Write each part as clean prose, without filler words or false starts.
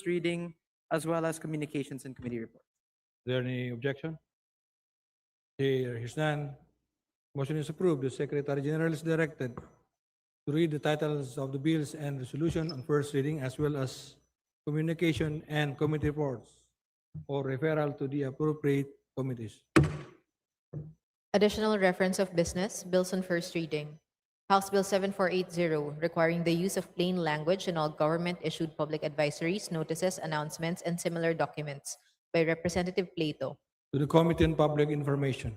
first reading, as well as communications and committee reports. Is there any objection? Here's none. Motion is approved. The Secretary General is directed to read the titles of the bills and resolution on first reading, as well as communication and committee reports, or referral to the appropriate committees. Additional reference of business, bills on first reading. House Bill 7480, requiring the use of plain language in all government-issued public advisories, notices, announcements, and similar documents, by Representative Plato. To the Committee on Public Information.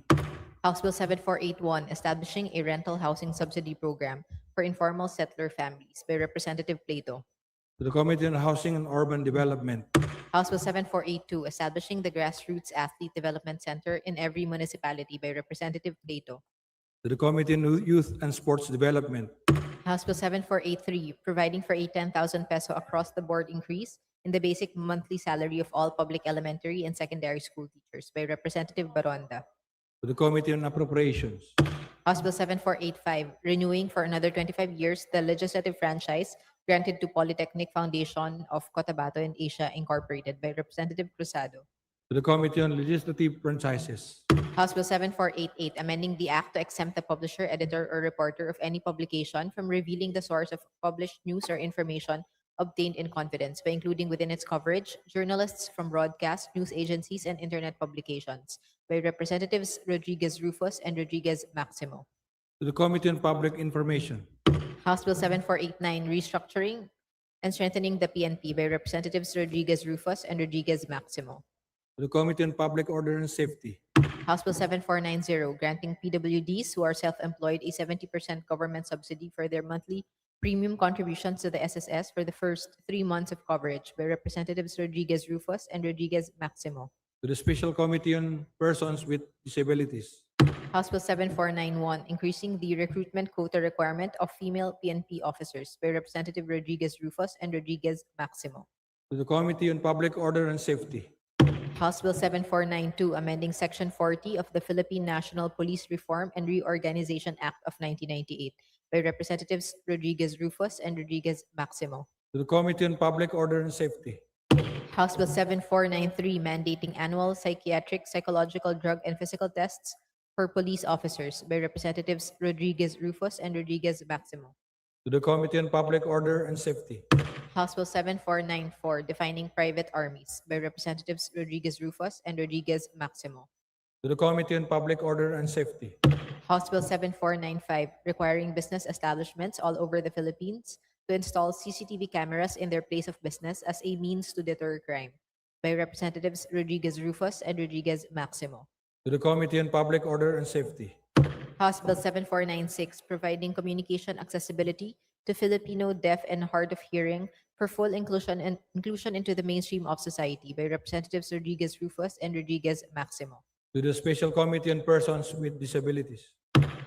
House Bill 7481, establishing a rental housing subsidy program for informal settler families, by Representative Plato. To the Committee on Housing and Urban Development. House Bill 7482, establishing the Grassroots Athlete Development Center in every municipality, by Representative Plato. To the Committee on Youth and Sports Development. House Bill 7483, providing for a 10,000 peso across-the-board increase in the basic monthly salary of all public elementary and secondary school teachers, by Representative Baronda. To the Committee on Appropriations. House Bill 7485, renewing for another 25 years the legislative franchise granted to Polytechnic Foundation of Cotabato and Asia Incorporated, by Representative Cruzado. To the Committee on Legislative Franchises. House Bill 7488, amending the act to exempt the publisher, editor, or reporter of any publication from revealing the source of published news or information obtained in confidence, by including within its coverage journalists from broadcast, news agencies, and internet publications, by Representatives Rodriguez Rufus and Rodriguez Maximo. To the Committee on Public Information. House Bill 7489, restructuring and strengthening the PNP, by Representatives Rodriguez Rufus and Rodriguez Maximo. To the Committee on Public Order and Safety. House Bill 7490, granting PWDs who are self-employed a 70% government subsidy for their monthly premium contributions to the SSS for the first 3 months of coverage, by Representatives Rodriguez Rufus and Rodriguez Maximo. To the Special Committee on Persons with Disabilities. House Bill 7491, increasing the recruitment quota requirement of female PNP officers, by Representative Rodriguez Rufus and Rodriguez Maximo. To the Committee on Public Order and Safety. House Bill 7492, amending Section 40 of the Philippine National Police Reform and Reorganization Act of 1998, by Representatives Rodriguez Rufus and Rodriguez Maximo. To the Committee on Public Order and Safety. House Bill 7493, mandating annual psychiatric, psychological, drug, and physical tests for police officers, by Representatives Rodriguez Rufus and Rodriguez Maximo. To the Committee on Public Order and Safety. House Bill 7494, defining private armies, by Representatives Rodriguez Rufus and Rodriguez Maximo. To the Committee on Public Order and Safety. House Bill 7495, requiring business establishments all over the Philippines to install CCTV cameras in their place of business as a means to deter crime, by Representatives Rodriguez Rufus and Rodriguez Maximo. To the Committee on Public Order and Safety. House Bill 7496, providing communication accessibility to Filipino deaf and hard of hearing for full inclusion into the mainstream of society, by Representatives Rodriguez Rufus and Rodriguez Maximo. To the Special Committee on Persons with Disabilities.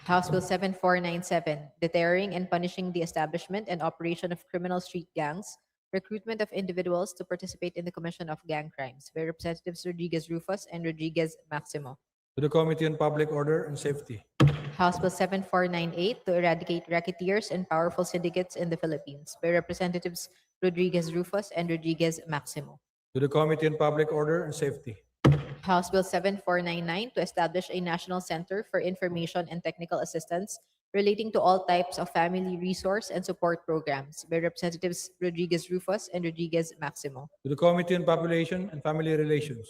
House Bill 7497, deterring and punishing the establishment and operation of criminal street gangs, recruitment of individuals to participate in the commission of gang crimes, by Representatives Rodriguez Rufus and Rodriguez Maximo. To the Committee on Public Order and Safety. House Bill 7498, to eradicate racketeers and powerful syndicates in the Philippines, by Representatives Rodriguez Rufus and Rodriguez Maximo. To the Committee on Public Order and Safety. House Bill 7499, to establish a national center for information and technical assistance relating to all types of family resource and support programs, by Representatives Rodriguez Rufus and Rodriguez Maximo. To the Committee on Population and Family Relations.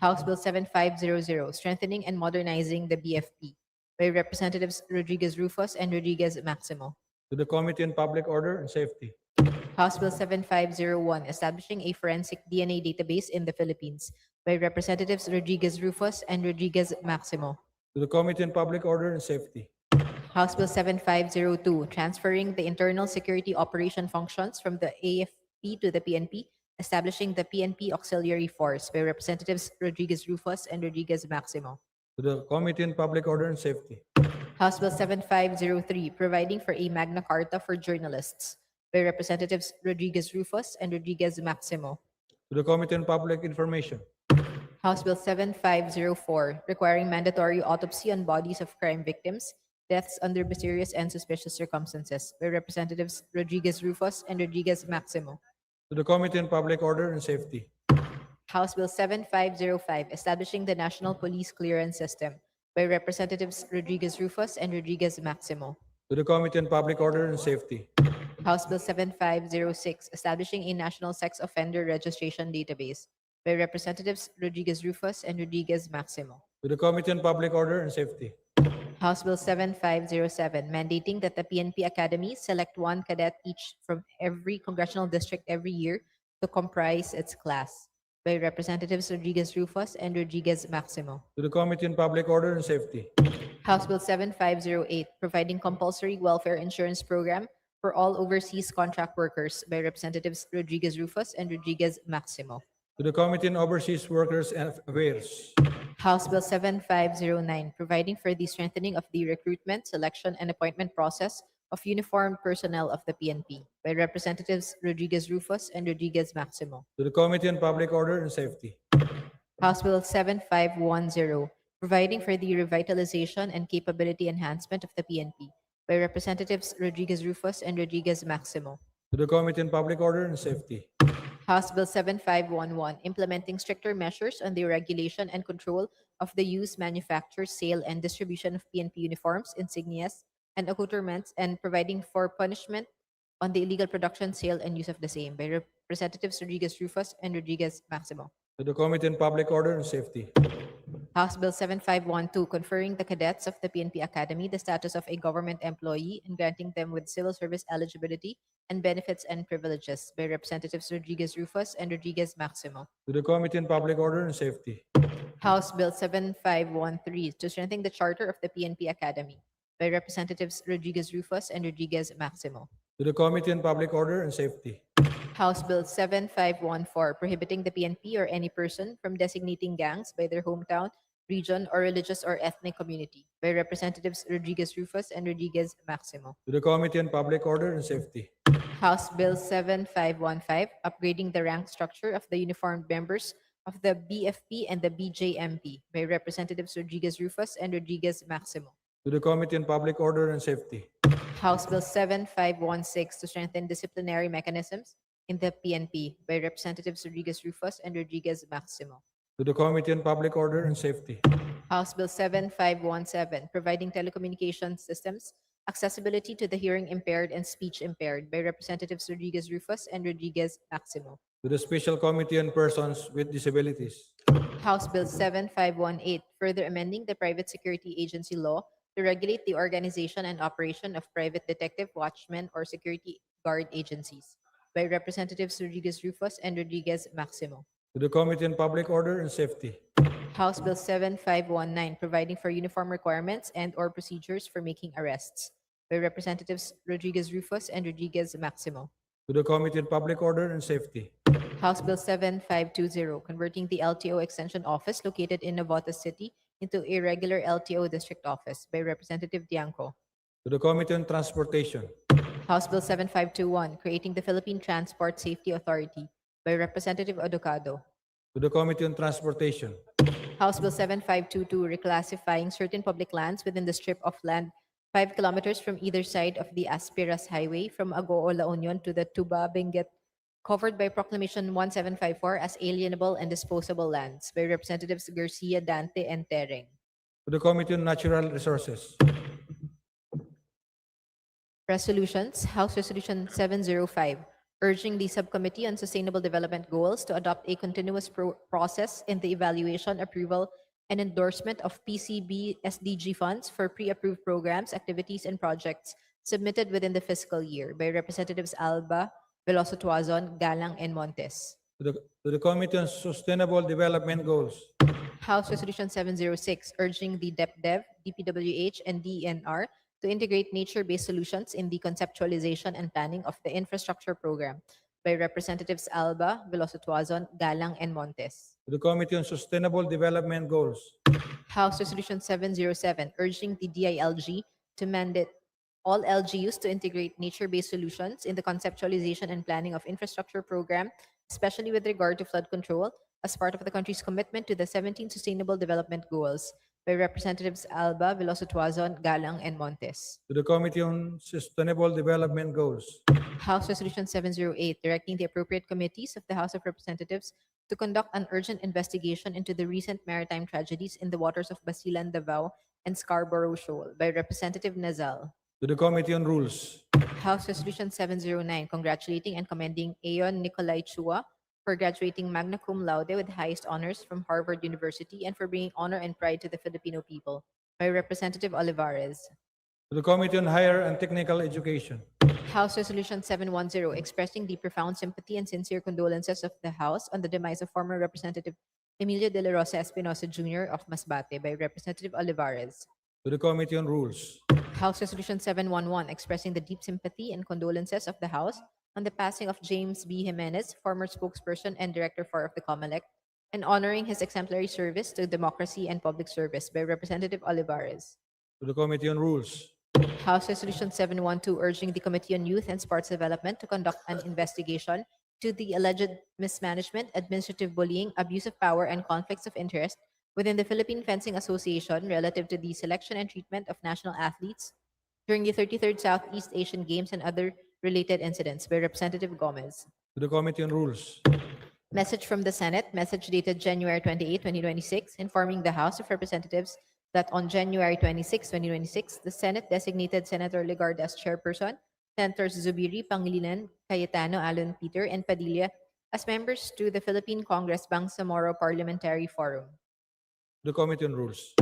House Bill 7500, strengthening and modernizing the BFP, by Representatives Rodriguez Rufus and Rodriguez Maximo. To the Committee on Public Order and Safety. House Bill 7501, establishing a forensic DNA database in the Philippines, by Representatives Rodriguez Rufus and Rodriguez Maximo. To the Committee on Public Order and Safety. House Bill 7502, transferring the internal security operation functions from the AFP to the PNP, establishing the PNP Auxiliary Force, by Representatives Rodriguez Rufus and Rodriguez Maximo. To the Committee on Public Order and Safety. House Bill 7503, providing for a Magna Carta for journalists, by Representatives Rodriguez Rufus and Rodriguez Maximo. To the Committee on Public Information. House Bill 7504, requiring mandatory autopsy on bodies of crime victims, deaths under mysterious and suspicious circumstances, by Representatives Rodriguez Rufus and Rodriguez Maximo. To to the Committee on Public Order and Safety, House Bill 7505, establishing the National Police Clearance System by Representatives Rodriguez Rufus and Rodriguez Maximo. to the Committee on Public Order and Safety, House Bill 7506, establishing a National Sex Offender Registration Database by Representatives Rodriguez Rufus and Rodriguez Maximo. to the Committee on Public Order and Safety, House Bill 7507, mandating that the PNP Academy select one cadet each from every congressional district every year to comprise its class by Representatives Rodriguez Rufus and Rodriguez Maximo. to the Committee on Public Order and Safety, House Bill 7508, providing compulsory welfare insurance program for all overseas contract workers by Representatives Rodriguez Rufus and Rodriguez Maximo. to the Committee on Overseas Workers and Affairs, House Bill 7509, providing for the strengthening of the recruitment, selection, and appointment process of uniformed personnel of the PNP by Representatives Rodriguez Rufus and Rodriguez Maximo. to the Committee on Public Order and Safety, House Bill 7510, providing for the revitalization and capability enhancement of the PNP by Representatives Rodriguez Rufus and Rodriguez Maximo. to the Committee on Public Order and Safety, House Bill 7511, implementing stricter measures on the regulation and control of the use, manufacture, sale, and distribution of PNP uniforms, insignias, and accoutrements, and providing for punishment on the illegal production, sale, and use of the same by Representatives Rodriguez Rufus and Rodriguez Maximo. to the Committee on Public Order and Safety, House Bill 7512, conferring the cadets of the PNP Academy the status of a government employee and granting them with civil service eligibility and benefits and privileges by Representatives Rodriguez Rufus and Rodriguez Maximo. to the Committee on Public Order and Safety, House Bill 7513, to strengthen the charter of the PNP Academy by Representatives Rodriguez Rufus and Rodriguez Maximo. to the Committee on Public Order and Safety, House Bill 7514, prohibiting the PNP or any person from designating gangs by their hometown, region, or religious or ethnic community by Representatives Rodriguez Rufus and Rodriguez Maximo. to the Committee on Public Order and Safety, House Bill 7515, upgrading the rank structure of the uniformed members of the BFP and the BJMP by Representatives Rodriguez Rufus and Rodriguez Maximo. to the Committee on Public Order and Safety, House Bill 7516, to strengthen disciplinary mechanisms in the PNP by Representatives Rodriguez Rufus and Rodriguez Maximo. to the Committee on Public Order and Safety, House Bill 7517, providing telecommunication systems accessibility to the hearing impaired and speech impaired by Representatives Rodriguez Rufus and Rodriguez Maximo. to the Special Committee on Persons with Disabilities, House Bill 7518, further amending the Private Security Agency law to regulate the organization and operation of private detective, watchmen, or security guard agencies by Representatives Rodriguez Rufus and Rodriguez Maximo. to the Committee on Public Order and Safety, House Bill 7519, providing for uniform requirements and/or procedures for making arrests by Representatives Rodriguez Rufus and Rodriguez Maximo. to the Committee on Public Order and Safety, House Bill 7520, converting the LTO Extension Office located in Navotas City into a regular LTO District Office by Representative Dianco. to the Committee on Transportation, House Bill 7521, creating the Philippine Transport Safety Authority by Representative Odocado. to the Committee on Transportation, House Bill 7522, reclassifying certain public lands within the strip of land 5 kilometers from either side of the Aspiras Highway from Agoo, La Union to the Tuba, Benguet, covered by Proclamation 1754 as alienable and disposable lands by Representatives Garcia, Dante, and Tereng. to the Committee on Natural Resources, Resolutions, House Resolution 705, urging the Subcommittee on Sustainable Development Goals to adopt a continuous process in the evaluation, approval, and endorsement of PCB SDG funds for pre-approved programs, activities, and projects submitted within the fiscal year by Representatives Alba, Veloso Tuazon, Galang, and Montes. to the Committee on Sustainable Development Goals, House Resolution 706, urging the DepDev, DPWH, and DENR to integrate nature-based solutions in the conceptualization and planning of the infrastructure program by Representatives Alba, Veloso Tuazon, Galang, and Montes. to the Committee on Sustainable Development Goals, House Resolution 707, urging the DILG to mandate all LGUs to integrate nature-based solutions in the conceptualization and planning of infrastructure program, especially with regard to flood control, as part of the country's commitment to the 17 Sustainable Development Goals by Representatives Alba, Veloso Tuazon, Galang, and Montes. to the Committee on Sustainable Development Goals, House Resolution 708, directing the appropriate committees of the House of Representatives to conduct an urgent investigation into the recent maritime tragedies in the waters of Basilan, Davao, and Scarborough Shoal by Representative Nazal. to the Committee on Rules, House Resolution 709, congratulating and commending Ayon Nicolai Chua for graduating magna cum laude with highest honors from Harvard University and for bringing honor and pride to the Filipino people by Representative Olivares. to the Committee on Higher and Technical Education, House Resolution 710, expressing the profound sympathy and sincere condolences of the House on the demise of former Representative Emilio de la Rosa Espinosa Jr. of Masbate by Representative Olivares. to the Committee on Rules, House Resolution 711, expressing the deep sympathy and condolences of the House on the passing of James B. Jimenez, former spokesperson and director for of the COMELEC, and honoring his exemplary service to democracy and public service by Representative Olivares. to the Committee on Rules, House Resolution 712, urging the Committee on Youth and Sports Development to conduct an investigation to the alleged mismanagement, administrative bullying, abuse of power, and conflicts of interest within the Philippine Fencing Association relative to the selection and treatment of national athletes during the 33rd Southeast Asian Games and other related incidents by Representative Gomez. to the Committee on Rules, Message from the Senate, message dated January 28, 2026, informing the House of Representatives that on January 26, 2026, the Senate designated Senator Legarda as chairperson, Senators Zubiri, Pangilinan, Cayetano, Alon Peter, and Padilla as members to the Philippine Congress Bangsamoro Parliamentary Forum. to the Committee on Rules,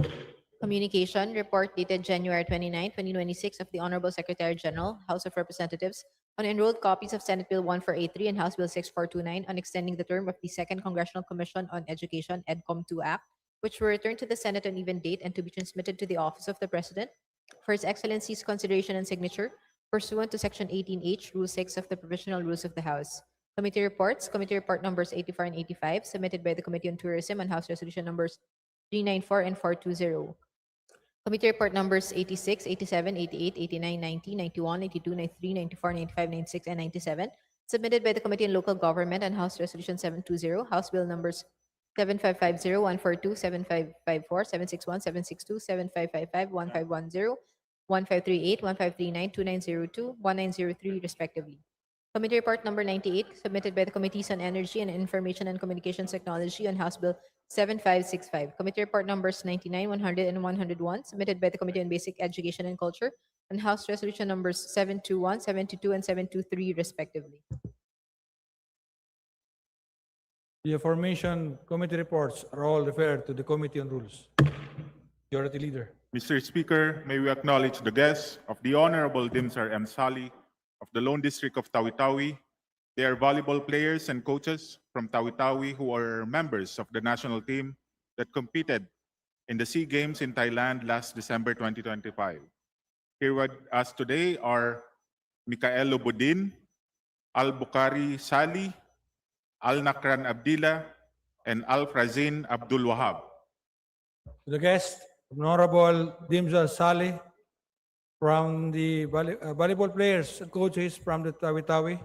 Communication report dated January 29, 2026 of the Honorable Secretary General, House of Representatives, on enrolled copies of Senate Bill 1483 and House Bill 6429 on extending the term of the Second Congressional Commission on Education EDCOM 2 Act, which were returned to the Senate on even date and to be transmitted to the Office of the President for His Excellency's consideration and signature pursuant to Section 18H, Rule 6 of the Provisional Rules of the House. Committee reports, Committee Report numbers 84 and 85, submitted by the Committee on Tourism and House Resolution numbers 394 and 420. Committee Report numbers 86, 87, 88, 89, 90, 91, 92, 93, 94, 95, 96, and 97, submitted by the Committee on Local Government and House Resolution 720, House Bill numbers 7550, 142, 7554, 761, 762, 7555, 1510, 1538, 1539, 2902, 1903, respectively. Committee Report number 98, submitted by the Committees on Energy and Information and Communications Technology on House Bill 7565. Committee Report numbers 99, 100, and 101, submitted by the Committee on Basic Education and Culture on House Resolution numbers 721, 722, and 723, respectively. The aforementioned committee reports are all referred to the Committee on Rules. Majority Leader. Mr. Speaker, may we acknowledge the guests of the Honorable Dimsar M. Sali of the Lone District of Tawi-Tawi. They are volleyball players and coaches from Tawi-Tawi who are members of the national team that competed in the SEA Games in Thailand last December 2025. Here with us today are Mikael Lobodin, Al-Bukhari Sali, Al-Nakran Abdillah, and Al-Frazin Abdul Wahab. To the guest, Honorable Dimsar Saleh from the volleyball players and coaches from the Tawi-Tawi,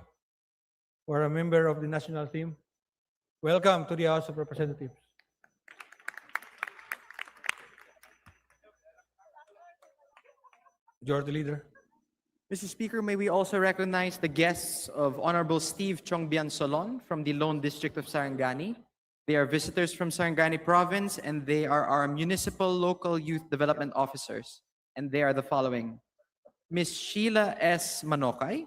who are a member of the national team. Welcome to the House of Representatives. Majority Leader. Mr. Speaker, may we also recognize the guests of Honorable Steve Chongbian Solon from the Lone District of Sarangani. They are visitors from Sarangani Province, and they are our Municipal Local Youth Development Officers. And they are the following: Ms. Sheila S. Manokay,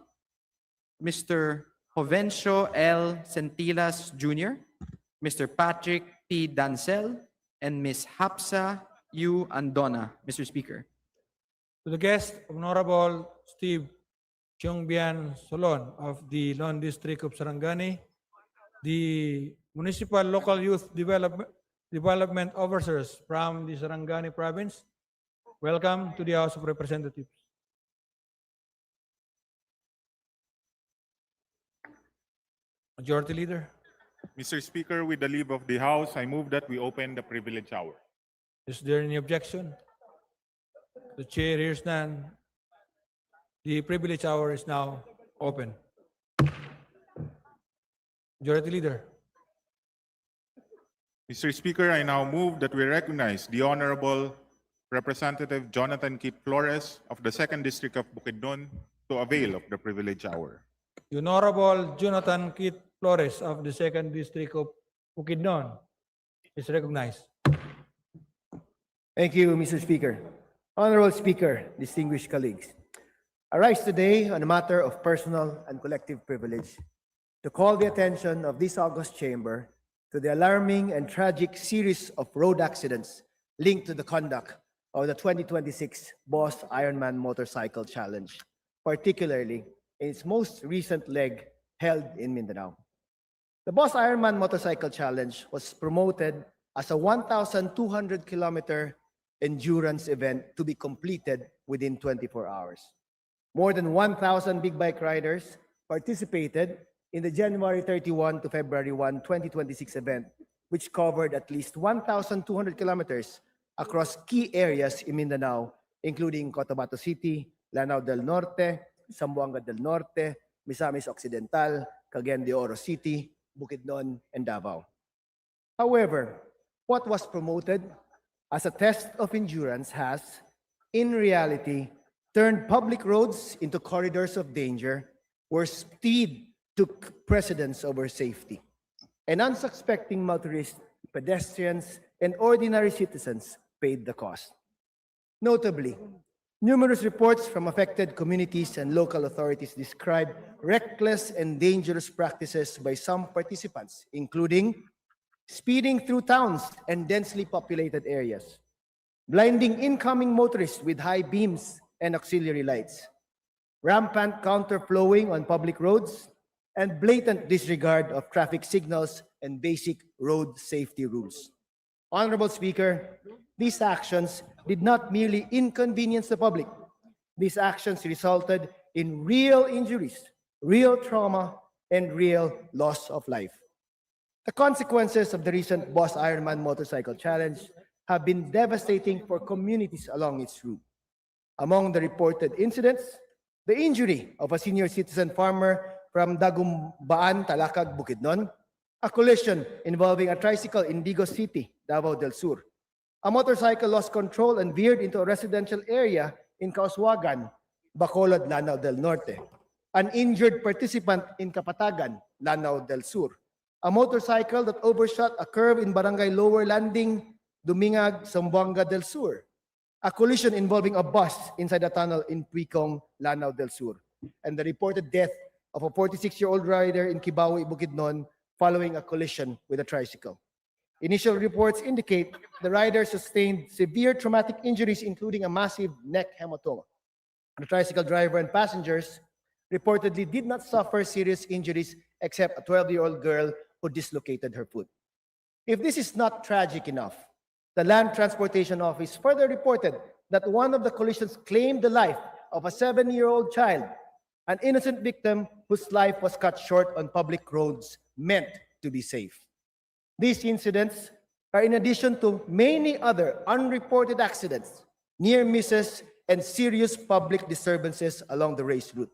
Mr. Jovencio L. Sentilas Jr., Mr. Patrick P. Dancel, and Ms. Hapsa U. Andona, Mr. Speaker. To the guest, Honorable Steve Chongbian Solon of the Lone District of Sarangani, the Municipal Local Youth Development Officers from the Sarangani Province. Welcome to the House of Representatives. Majority Leader. Mr. Speaker, with the leave of the House, I move that we open the privilege hour. Is there any objection? The chair hears none. The privilege hour is now open. Majority Leader. Mr. Speaker, I now move that we recognize the Honorable Representative Jonathan Kit Flores of the 2nd District of Bukidnon to avail of the privilege hour. The Honorable Jonathan Kit Flores of the 2nd District of Bukidnon is recognized. Thank you, Mr. Speaker. Honorable Speaker, distinguished colleagues, I rise today on a matter of personal and collective privilege to call the attention of this august chamber to the alarming and tragic series of road accidents linked to the conduct of the 2026 Boss Ironman Motorcycle Challenge, particularly in its most recent leg held in Mindanao. The Boss Ironman Motorcycle Challenge was promoted as a 1,200-kilometer endurance event to be completed within 24 hours. More than 1,000 big bike riders participated in the January 31 to February 1, 2026 event, which covered at least 1,200 kilometers across key areas in Mindanao, including Cotabato City, Lanao del Norte, Zamboanga del Norte, Misamis Occidental, Cagayan de Oro City, Bukidnon, and Davao. However, what was promoted as a test of endurance has, in reality, turned public roads into corridors of danger where speed took precedence over safety. And unsuspecting motorists, pedestrians, and ordinary citizens paid the cost. Notably, numerous reports from affected communities and local authorities describe reckless and dangerous practices by some participants, including speeding through towns and densely populated areas, blinding incoming motorists with high beams and auxiliary lights, rampant counterflowing on public roads, and blatant disregard of traffic signals and basic road safety rules. Honorable Speaker, these actions did not merely inconvenience the public. These actions resulted in real injuries, real trauma, and real loss of life. The consequences of the recent Boss Ironman Motorcycle Challenge have been devastating for communities along its route. Among the reported incidents, the injury of a senior citizen farmer from Dagumbaan, Talakag, Bukidnon, a collision involving a tricycle in Digo City, Davao del Sur, a motorcycle lost control and veered into a residential area in Kauswagan, Bacolod, Lanao del Norte, an injured participant in Kapatagan, Lanao del Sur, a motorcycle that overshot a curve in Barangay Lower Landing, Dumingag, Zamboanga del Sur, a collision involving a bus inside a tunnel in Puicong, Lanao del Sur, and the reported death of a 46-year-old rider in Kibawi, Bukidnon, following a collision with a tricycle. Initial reports indicate the rider sustained severe traumatic injuries, including a massive neck hematoma. The tricycle driver and passengers reportedly did not suffer serious injuries except a 12-year-old girl who dislocated her foot. If this is not tragic enough, the Land Transportation Office further reported that one of the collisions claimed the life of a 7-year-old child, an innocent victim whose life was cut short on public roads meant to be safe. These incidents are in addition to many other unreported accidents, near misses, and serious public disturbances along the race route.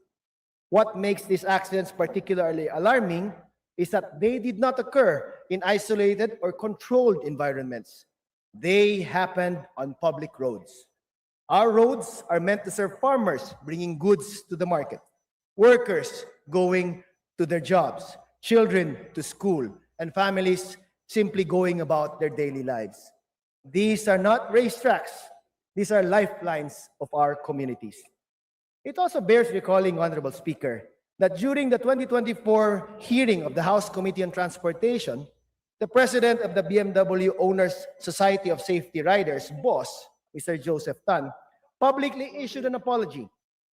What makes these accidents particularly alarming is that they did not occur in isolated or controlled environments. They happened on public roads. Our roads are meant to serve farmers bringing goods to the market, workers going to their jobs, children to school, and families simply going about their daily lives. These are not racetracks. These are lifelines of our communities. It also bears recalling, Honorable Speaker, that during the 2024 hearing of the House Committee on Transportation, the president of the BMW Owners Society of Safety Riders, BOSS, Mr. Joseph Tan, publicly issued an apology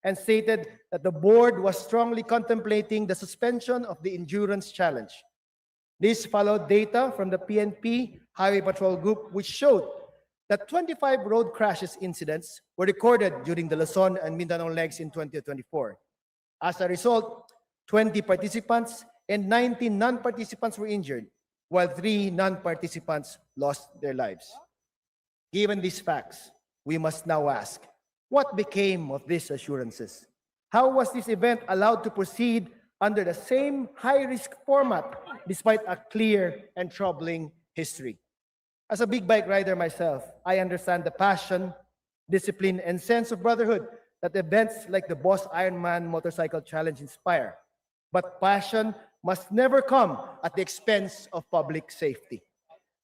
and stated that the board was strongly contemplating the suspension of the endurance challenge. This followed data from the PNP Highway Patrol Group, which showed that 25 road crashes incidents were recorded during the Luzon and Mindanao legs in 2024. As a result, 20 participants and 19 non-participants were injured, while 3 non-participants lost their lives. Given these facts, we must now ask, what became of these assurances? How was this event allowed to proceed under the same high-risk format despite a clear and troubling history? As a big bike rider myself, I understand the passion, discipline, and sense of brotherhood that events like the Boss Ironman Motorcycle Challenge inspire. But passion must never come at the expense of public safety.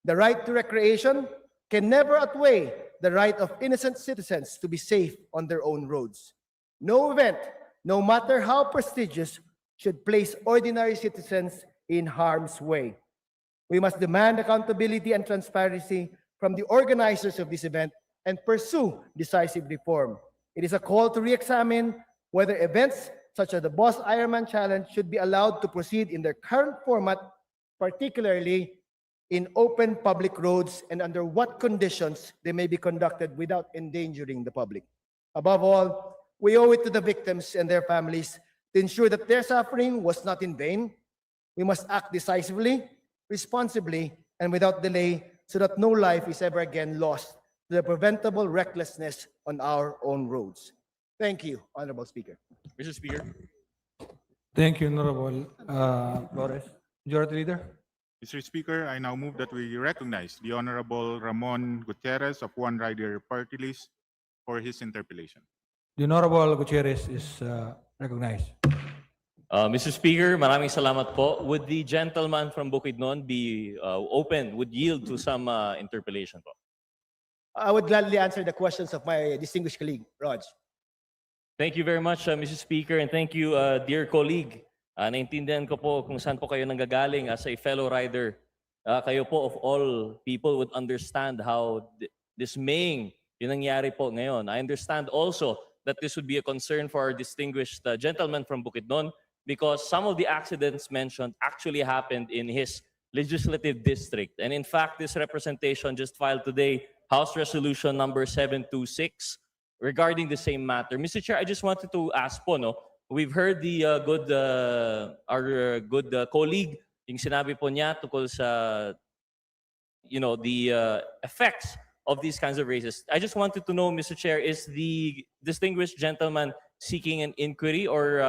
The right to recreation can never outweigh the right of innocent citizens to be safe on their own roads. No event, no matter how prestigious, should place ordinary citizens in harm's way. We must demand accountability and transparency from the organizers of this event and pursue decisive reform. It is a call to re-examine whether events such as the Boss Ironman Challenge should be allowed to proceed in their current format, particularly in open public roads, and under what conditions they may be conducted without endangering the public. Above all, we owe it to the victims and their families to ensure that their suffering was not in vain. We must act decisively, responsibly, and without delay so that no life is ever again lost to the preventable recklessness on our own roads. Thank you, Honorable Speaker. Mr. Speaker. Thank you, Honorable Flores. Majority Leader. Mr. Speaker, I now move that we recognize the Honorable Ramon Gutierrez of One Rider Party List for his interpellation. The Honorable Gutierrez is recognized. Mr. Speaker, maraming salamat po. Would the gentleman from Bukidnon be open, would yield to some interpellation po? I would gladly answer the questions of my distinguished colleague, Raj. Thank you very much, Mr. Speaker, and thank you, dear colleague. Naintindihan ko po kung saan po kayo nanggagaling as a fellow rider. Kayo po, of all people, would understand how dismaying yung nangyari po ngayon. I understand also that this would be a concern for our distinguished gentleman from Bukidnon because some of the accidents mentioned actually happened in his legislative district. And in fact, this representation just filed today, House Resolution number 726, regarding the same matter. Mr. Chair, I just wanted to ask po, no, we've heard the our good colleague, yung sinabi po niya tungkol sa, the effects of these kinds of races. I just wanted to know, Mr. Chair, is the distinguished gentleman seeking an inquiry or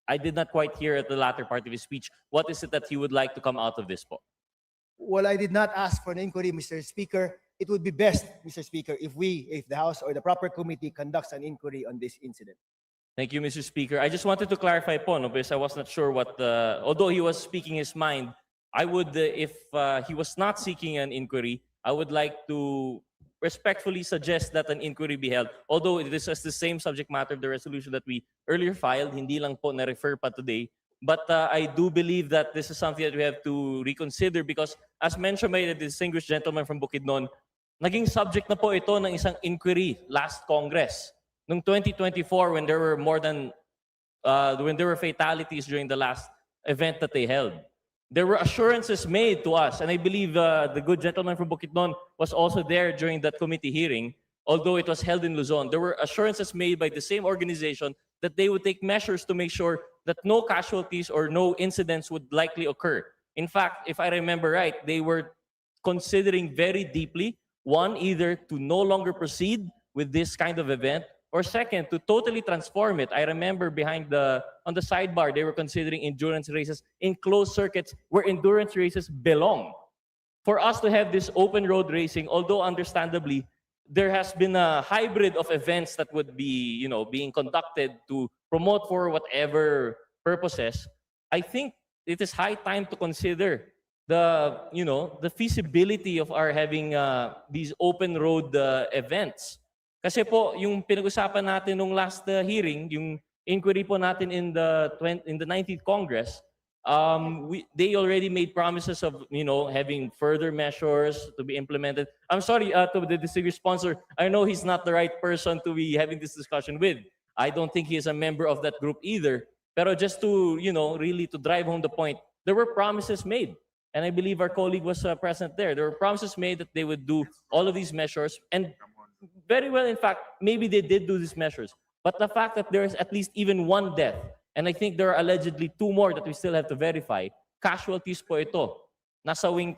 I did not quite hear at the latter part of his speech. What is it that he would like to come out of this po? Well, I did not ask for an inquiry, Mr. Speaker. It would be best, Mr. Speaker, if the House or the proper committee conducts an inquiry on this incident. Thank you, Mr. Speaker. I just wanted to clarify po, no, because I was not sure what, although he was speaking his mind, I would, if he was not seeking an inquiry, I would like to respectfully suggest that an inquiry be held. Although it is the same subject matter of the resolution that we earlier filed, hindi lang po na-refer pa today. But I do believe that this is something that we have to reconsider because as mentioned by the distinguished gentleman from Bukidnon, naging subject na po ito ng isang inquiry last Congress. Noong 2024 when there were when there were fatalities during the last event that they held. There were assurances made to us, and I believe the good gentleman from Bukidnon was also there during that committee hearing, although it was held in Luzon. There were assurances made by the same organization that they would take measures to make sure that no casualties or no incidents would likely occur. In fact, if I remember right, they were considering very deeply, one, either to no longer proceed with this kind of event, or second, to totally transform it. I remember on the sidebar, they were considering endurance races in closed circuits where endurance races belong. For us to have this open road racing, although understandably, there has been a hybrid of events that would be, being conducted to promote for whatever purposes. I think it is high time to consider the feasibility of our having these open road events. Kasi po, yung pinag-usapan natin nung last hearing, yung inquiry po natin in the 19th Congress, they already made promises of, having further measures to be implemented. I'm sorry to the distinguished sponsor. I know he's not the right person to be having this discussion with. I don't think he is a member of that group either. Pero just to, really to drive home the point, there were promises made. And I believe our colleague was present there. There were promises made that they would do all of these measures. And very well, in fact, maybe they did do these measures. But the fact that there is at least even one death, and I think there are allegedly 2 more that we still have to verify, casualties po ito. Nasa wing,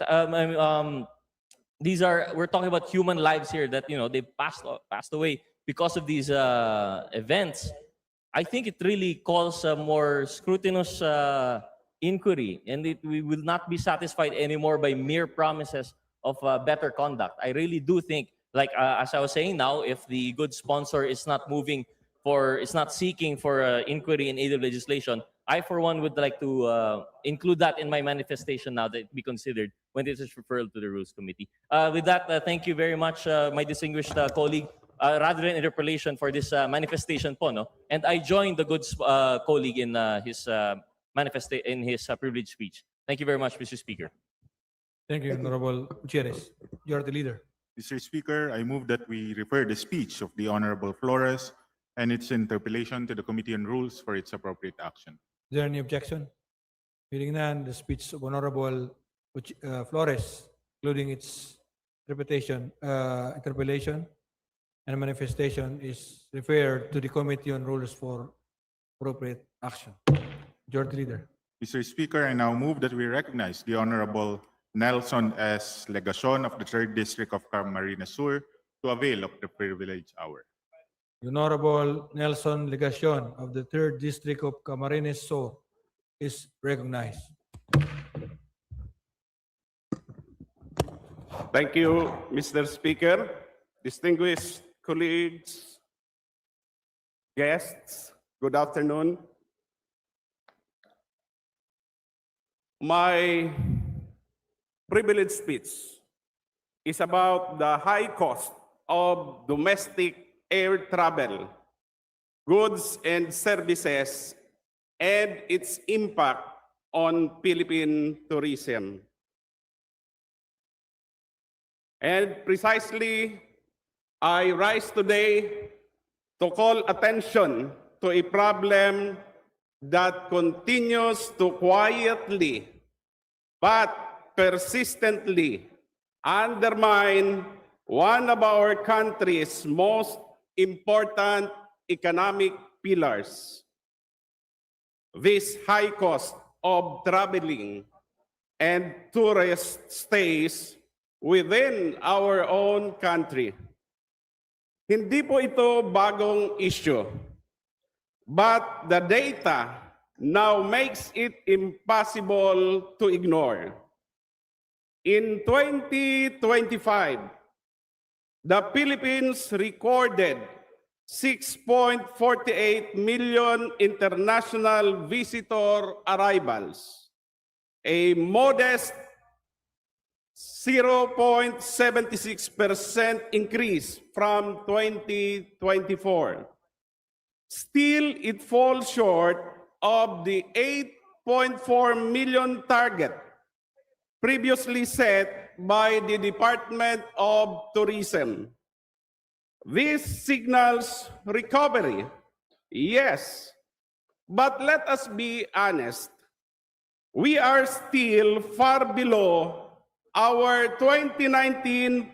we're talking about human lives here that, they passed away because of these events. I think it really calls a more scrutinous inquiry, and we will not be satisfied anymore by mere promises of better conduct. I really do think, like as I was saying now, if the good sponsor is not seeking for inquiry in aid of legislation, I for one would like to include that in my manifestation now that it be considered when it is referred to the Rules Committee. With that, thank you very much, my distinguished colleague, rather than interpellation for this manifestation po, no? And I joined the good colleague in his privilege speech. Thank you very much, Mr. Speaker. Thank you, Honorable Gutierrez. You are the leader. Mr. Speaker, I move that we refer the speech of the Honorable Flores and its interpellation to the Committee on Rules for its appropriate action. Is there any objection? Hearing none, the speech of Honorable Flores, including its interpretation, interpellation and manifestation, is referred to the Committee on Rules for appropriate action. Majority Leader. Mr. Speaker, I now move that we recognize the Honorable Nelson S. Legacion of the 3rd District of Camarines Sur to avail of the privilege hour. The Honorable Nelson Legacion of the 3rd District of Camarines Sur is recognized. Thank you, Mr. Speaker. Distinguished colleagues, guests, good afternoon. My privilege speech is about the high cost of domestic air travel, goods and services, and its impact on Philippine tourism. And precisely, I rise today to call attention to a problem that continues to quietly but persistently undermine one of our country's most important economic pillars. This high cost of traveling and tourist stays within our own country. Hindi po ito bagong issue, but the data now makes it impossible to ignore. In 2025, the Philippines recorded 6.48 million international visitor arrivals, a modest 0.76% increase from 2024. Still, it falls short of the 8.4 million target previously set by the Department of Tourism. This signals recovery, yes, but let us be honest. We are still far below our 2019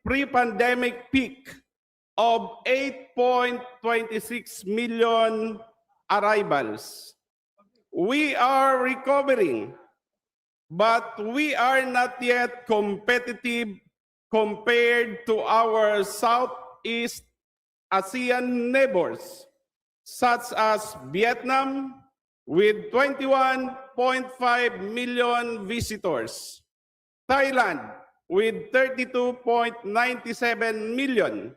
pre-pandemic peak of 8.26 million arrivals. We are recovering, but we are not yet competitive compared to our Southeast Asian neighbors, such as Vietnam, with 21.5 million visitors, Thailand with 32.97 million,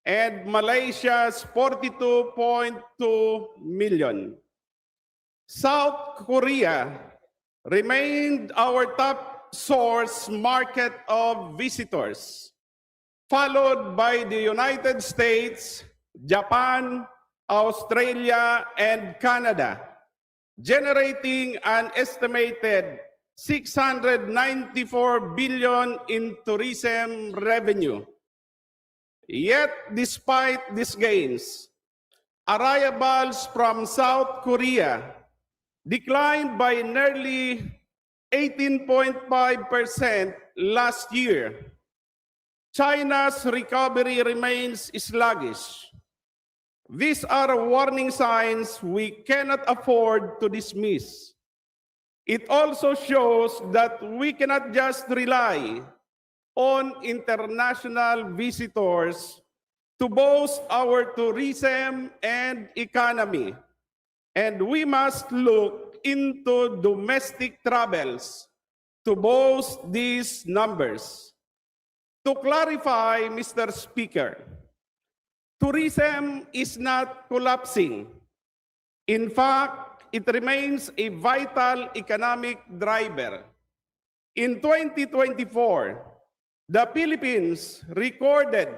and Malaysia's 42.2 million. South Korea remained our top source market of visitors, followed by the United States, Japan, Australia, and Canada, generating an estimated 694 billion in tourism revenue. Yet, despite these gains, arrivals from South Korea declined by nearly 18.5% last year. China's recovery remains sluggish. These are warning signs we cannot afford to dismiss. It also shows that we cannot just rely on international visitors to boost our tourism and economy. And we must look into domestic travels to boast these numbers. To clarify, Mr. Speaker, tourism is not collapsing. In fact, it remains a vital economic driver. In 2024, the Philippines recorded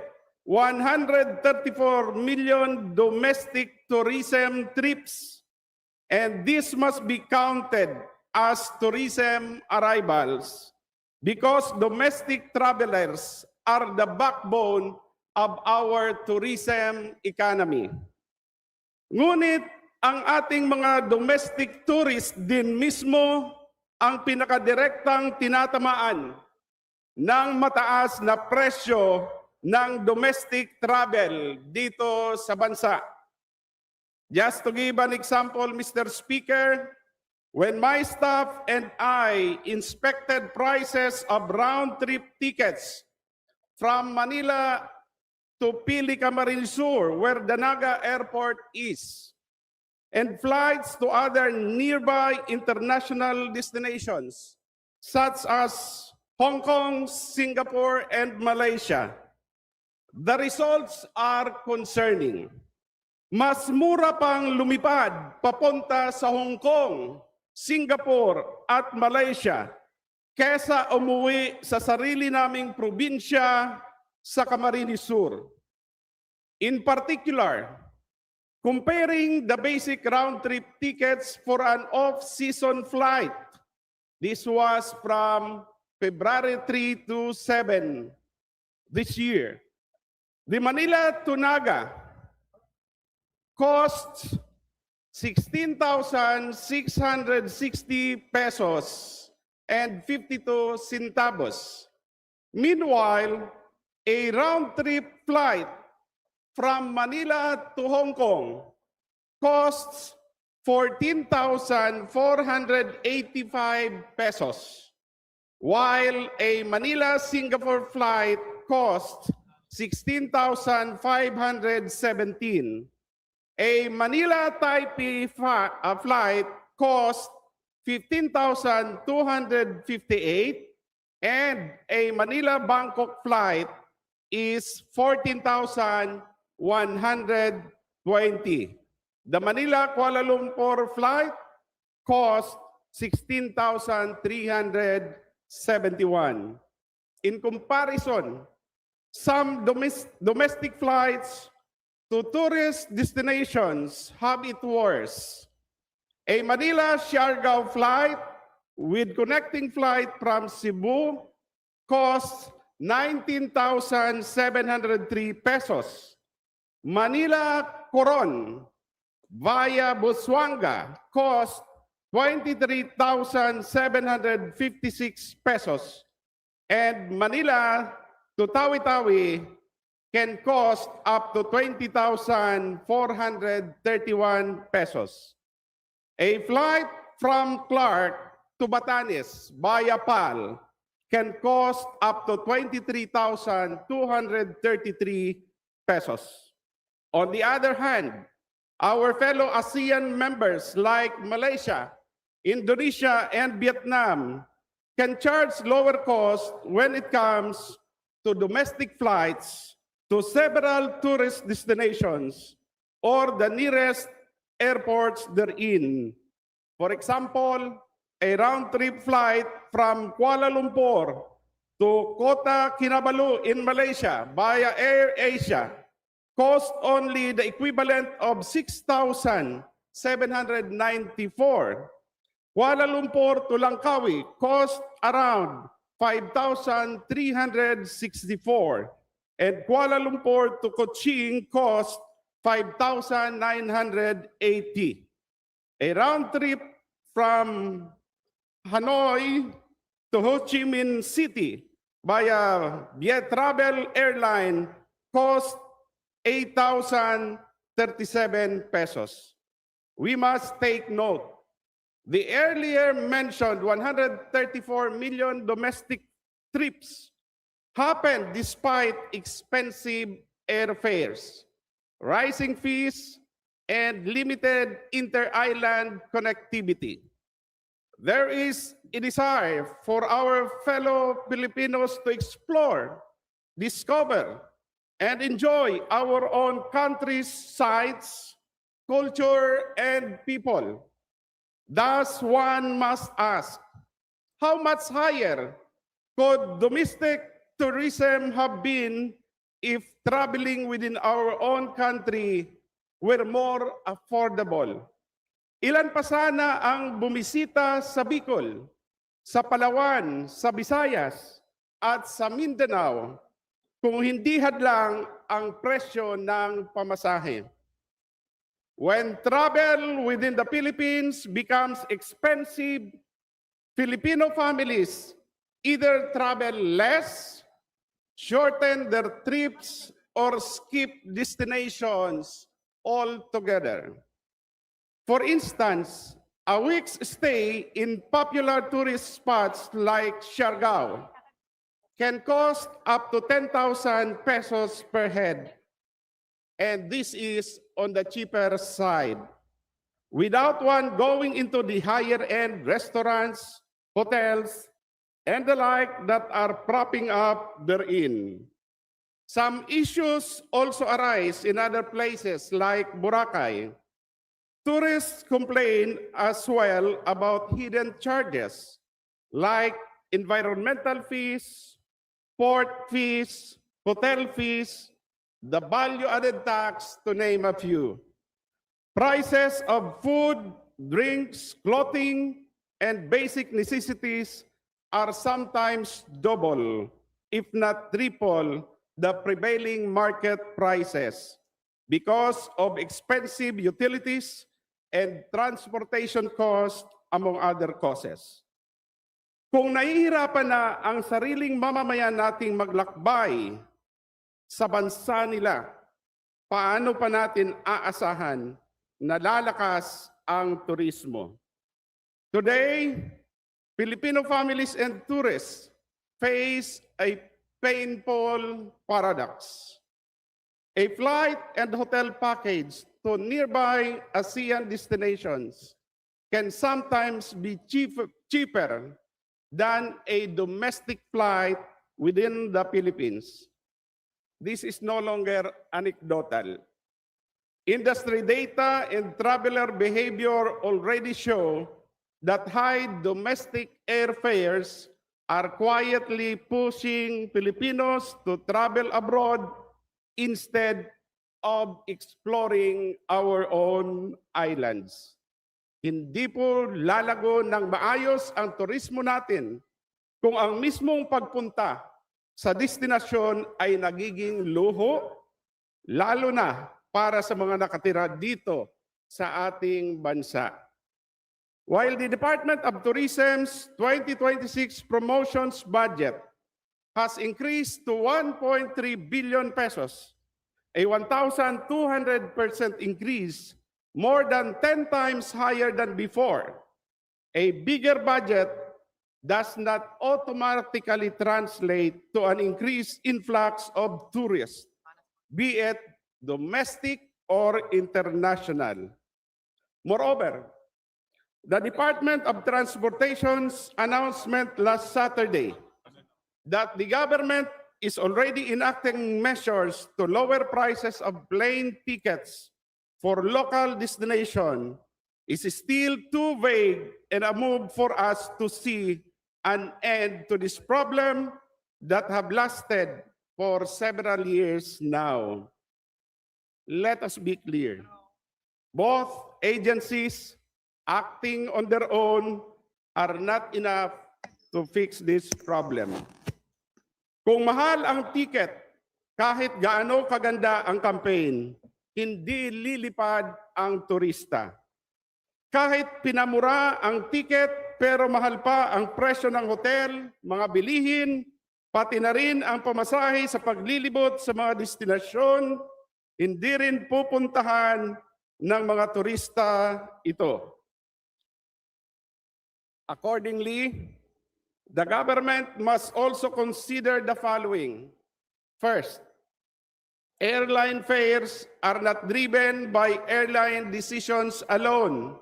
134 million domestic tourism trips, and this must be counted as tourism arrivals because domestic travelers are the backbone of our tourism economy. Ngunit ang ating mga domestic tourists din mismo ang pinakadirektang tinatamaan ng mataas na presyo ng domestic travel dito sa bansa. Just to give an example, Mr. Speaker, when my staff and I inspected prices of round-trip tickets from Manila to Pili Camarines Sur, where the Naga Airport is, and flights to other nearby international destinations, such as Hong Kong, Singapore, and Malaysia, the results are concerning. Mas mura pang lumipad papunta sa Hong Kong, Singapore, at Malaysia kesa umuwi sa sarili naming probinsya sa Camarines Sur. In particular, comparing the basic round-trip tickets for an off-season flight, this was from February 3 to 7 this year. The Manila to Naga costs 16,660 pesos and 52 centavos. Meanwhile, a round-trip flight from Manila to Hong Kong costs 14,485 pesos, while a Manila-Singapore flight costs 16,517. A Manila-Taipei flight costs 15,258, and a Manila-Bangkok flight is 14,120. The Manila-Kuala Lumpur flight costs 16,371. In comparison, some domestic flights to tourist destinations have it worse. A Manila-Siargao flight with connecting flight from Cebu costs 19,703 pesos. Manila-Coron via Busuanga costs 23,756 pesos. And Manila to Tawi-Tawi can cost up to 20,431 pesos. A flight from Clark to Batanes via PAL can cost up to 23,233 pesos. On the other hand, our fellow ASEAN members like Malaysia, Indonesia, and Vietnam can charge lower cost when it comes to domestic flights to several tourist destinations or the nearest airports therein. For example, a round-trip flight from Kuala Lumpur to Kota Kinabalu in Malaysia via Air Asia costs only the equivalent of 6,794. Kuala Lumpur to Langkawi costs around 5,364. And Kuala Lumpur to Cochin costs 5,980. A round trip from Hanoi to Ho Chi Minh City via Viet Travel Airline costs 8,037 pesos. We must take note. The earlier mentioned 134 million domestic trips happened despite expensive airfares, rising fees, and limited inter-island connectivity. there is a desire for our fellow Filipinos to explore, discover, and enjoy our own country's sights, culture, and people. Thus, one must ask, how much higher could domestic tourism have been if traveling within our own country were more affordable? Ilan pa sana ang bumisita sa Bicol, sa Palawan, sa Visayas, at sa Mindanao kung hindi hadlang ang presyo ng pamasahe? When travel within the Philippines becomes expensive, Filipino families either travel less, shorten their trips, or skip destinations altogether. For instance, a week's stay in popular tourist spots like Siargao can cost up to 10,000 pesos per head. And this is on the cheaper side, without one going into the higher-end restaurants, hotels, and the like that are propping up therein. Some issues also arise in other places like Boracay. Tourists complain as well about hidden charges like environmental fees, port fees, hotel fees, the value-added tax, to name a few. Prices of food, drinks, clothing, and basic necessities are sometimes double, if not triple, the prevailing market prices because of expensive utilities and transportation costs, among other causes. Kung nahihirapan na ang sariling mamamayan nating maglakbay sa bansa nila, paano pa natin aasahan na lalakas ang turismo? Today, Filipino families and tourists face a painful paradox. A flight and hotel package to nearby ASEAN destinations can sometimes be cheaper than a domestic flight within the Philippines. This is no longer anecdotal. Industry data and traveler behavior already show that high domestic airfares are quietly pushing Filipinos to travel abroad instead of exploring our own islands. Hindi po lalago ng maayos ang turismo natin kung ang mismong pagpunta sa destinasyon ay nagiging luho, lalo na para sa mga nakatira dito sa ating bansa. While the Department of Tourism's 2026 promotions budget has increased to 1.3 billion pesos, a 1,200% increase, more than 10 times higher than before, a bigger budget does not automatically translate to an increased influx of tourists, be it domestic or international. Moreover, the Department of Transportation's announcement last Saturday that the government is already enacting measures to lower prices of plane tickets for local destination is still too vague and a move for us to see an end to this problem that have lasted for several years now. Let us be clear. Both agencies acting on their own are not enough to fix this problem. Kung mahal ang ticket, kahit gaano kaganda ang campaign, hindi lilipad ang turista. Kahit pinamura ang ticket pero mahal pa ang presyo ng hotel, mga bilihin, pati na rin ang pamasahe sa paglilibot sa mga destinasyon, hindi rin pupuntahan ng mga turista ito. Accordingly, the government must also consider the following. First, airline fares are not driven by airline decisions alone,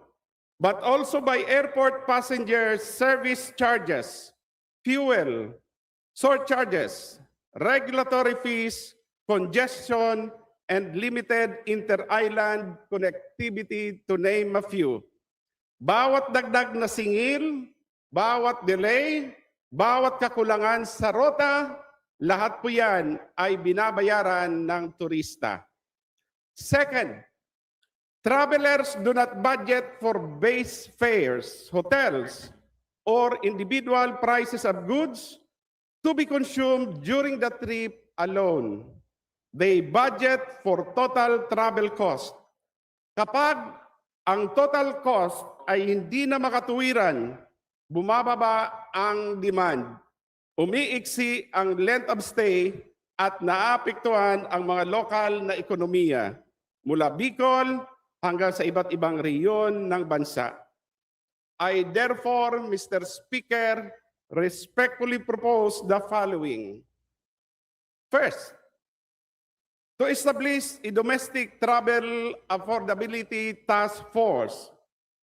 but also by airport passenger service charges, fuel, surcharges, regulatory fees, congestion, and limited inter-island connectivity, to name a few. Bawat dagdag na singil, bawat delay, bawat kakulangan sa rota, lahat po yan ay binabayaran ng turista. Second, travelers do not budget for base fares, hotels, or individual prices of goods to be consumed during the trip alone. They budget for total travel cost. Kapag ang total cost ay hindi na makatuwiran, bumababa ang demand, umiiksi ang length of stay at naapektuhan ang mga lokal na ekonomiya mula Bicol hanggang sa iba't ibang rehiyon ng bansa. I therefore, Mr. Speaker, respectfully propose the following. First, to establish a domestic travel affordability task force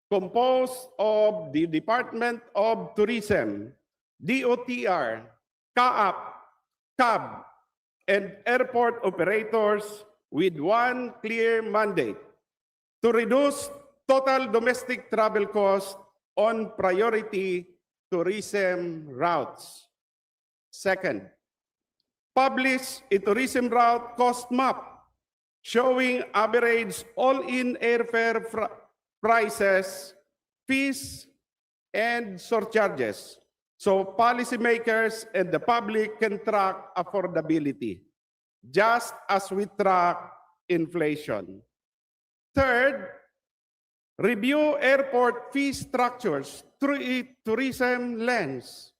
composed of the Department of Tourism, DOTR, CAAP, CAB, and airport operators with one clear mandate to reduce total domestic travel costs on priority tourism routes. Second, publish a tourism route cost map showing average all-in airfare prices, fees, and surcharges, so policymakers and the public can track affordability, just as we track inflation. Third, review airport fee structures through a tourism lens,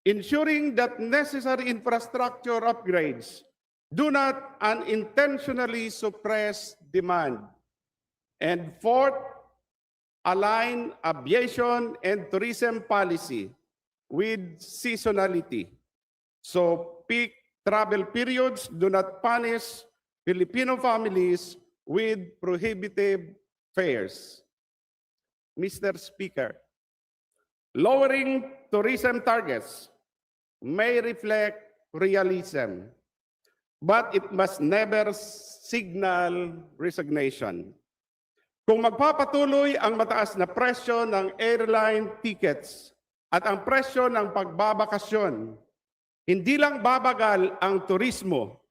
ensuring that necessary infrastructure upgrades do not unintentionally suppress demand. And fourth, align aviation and tourism policy with seasonality, so peak travel periods do not punish Filipino families with prohibitive fares. Mr. Speaker, lowering tourism targets may reflect realism, but it must never signal resignation. Kung magpapatuloy ang mataas na presyo ng airline tickets at ang presyo ng pagbabakasyon, hindi lang babagal ang turismo,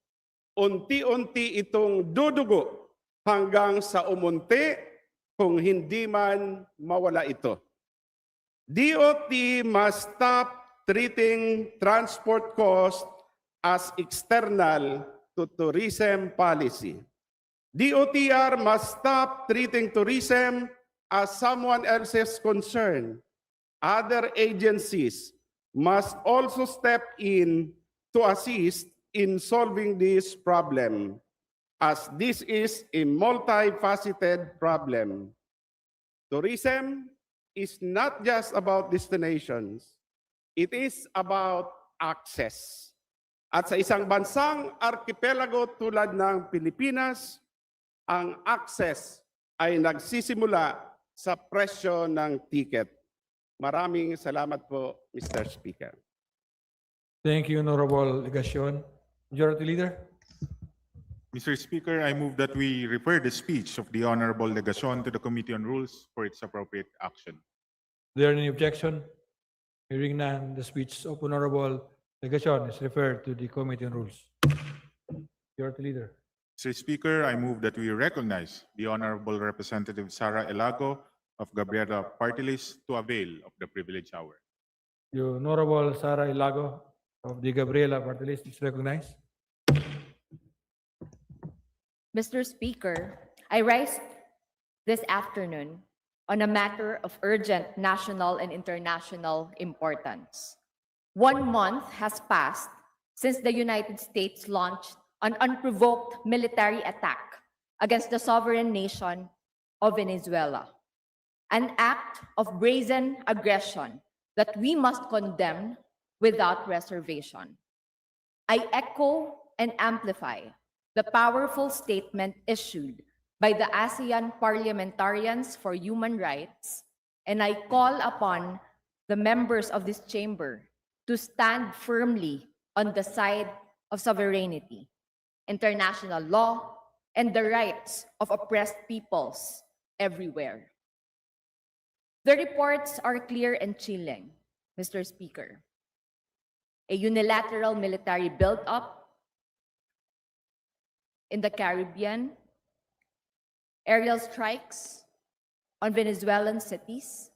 unti-unti itong dudugo hanggang sa umunti kung hindi man mawala ito. DOT must stop treating transport cost as external to tourism policy. DOTR must stop treating tourism as someone else's concern. Other agencies must also step in to assist in solving this problem, as this is a multifaceted problem. Tourism is not just about destinations, it is about access. At sa isang bansang archipelago tulad ng Pilipinas, ang access ay nagsisimula sa presyo ng ticket. Maraming salamat po, Mr. Speaker. Thank you, Honorable Legacion. Majority Leader. Mr. Speaker, I move that we refer the speech of the Honorable Legacion to the Committee on Rules for its appropriate action. Is there any objection? Hearing none, the speech of Honorable Legacion is referred to the Committee on Rules. Majority Leader. Mr. Speaker, I move that we recognize the Honorable Representative Sara Elago of Gabriela Party List to avail of the privilege hour. The Honorable Sara Ilago of the Gabriela Party List is recognized. Mr. Speaker, I rise this afternoon on a matter of urgent national and international importance. 1 month has passed since the United States launched an unprovoked military attack against the sovereign nation of Venezuela, an act of brazen aggression that we must condemn without reservation. I echo and amplify the powerful statement issued by the ASEAN Parliamentarians for Human Rights and I call upon the members of this chamber to stand firmly on the side of sovereignty, international law, and the rights of oppressed peoples everywhere. The reports are clear and chilling, Mr. Speaker. A unilateral military build-up in the Caribbean, aerial strikes on Venezuelan cities,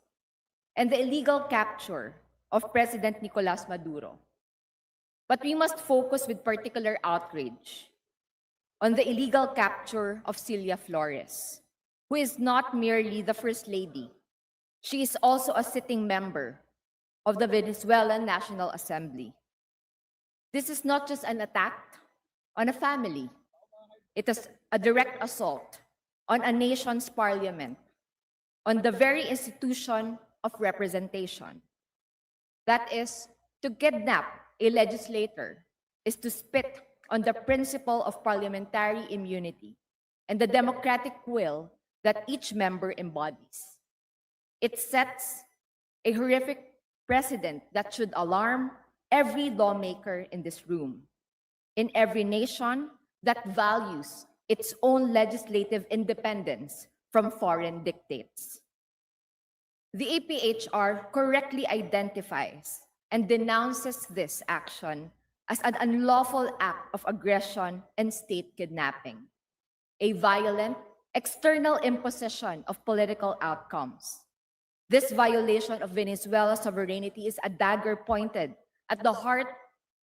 and the illegal capture of President Nicolas Maduro. But we must focus with particular outrage on the illegal capture of Celia Flores, who is not merely the First Lady. She is also a sitting member of the Venezuelan National Assembly. This is not just an attack on a family. It is a direct assault on a nation's parliament, on the very institution of representation. That is, to kidnap a legislator is to spit on the principle of parliamentary immunity and the democratic will that each member embodies. It sets a horrific precedent that should alarm every lawmaker in this room, in every nation that values its own legislative independence from foreign dictates. The APHR correctly identifies and denounces this action as an unlawful act of aggression and state kidnapping, a violent external imposition of political outcomes. This violation of Venezuela's sovereignty is a dagger pointed at the heart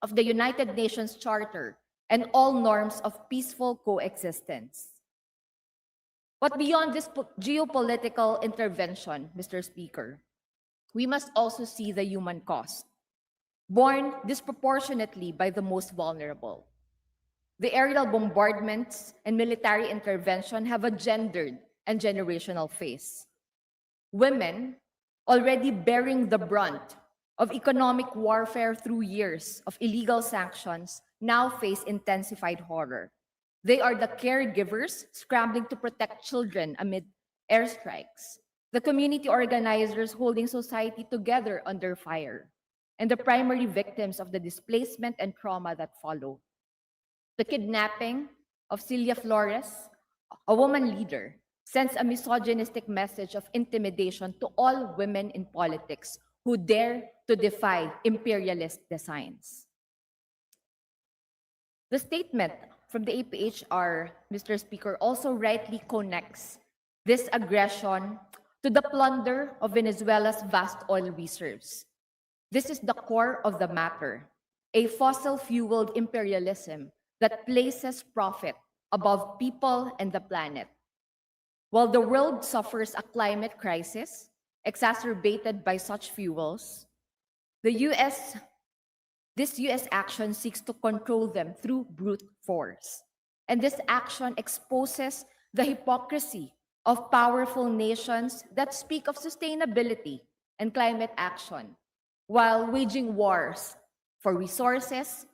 of the United Nations Charter and all norms of peaceful coexistence. But beyond this geopolitical intervention, Mr. Speaker, we must also see the human cost, borne disproportionately by the most vulnerable. The aerial bombardments and military intervention have a gendered and generational face. Women, already bearing the brunt of economic warfare through years of illegal sanctions, now face intensified horror. They are the caregivers scrambling to protect children amid airstrikes, the community organizers holding society together under fire, and the primary victims of the displacement and trauma that follow. The kidnapping of Celia Flores, a woman leader, sends a misogynistic message of intimidation to all women in politics who dare to defy imperialist designs. The statement from the APHR, Mr. Speaker, also rightly connects this aggression to the plunder of Venezuela's vast oil reserves. This is the core of the matter, a fossil-fueled imperialism that places profit above people and the planet. While the world suffers a climate crisis exacerbated by such fuels, this US action seeks to control them through brute force. And this action exposes the hypocrisy of powerful nations that speak of sustainability and climate action, while waging wars for resources,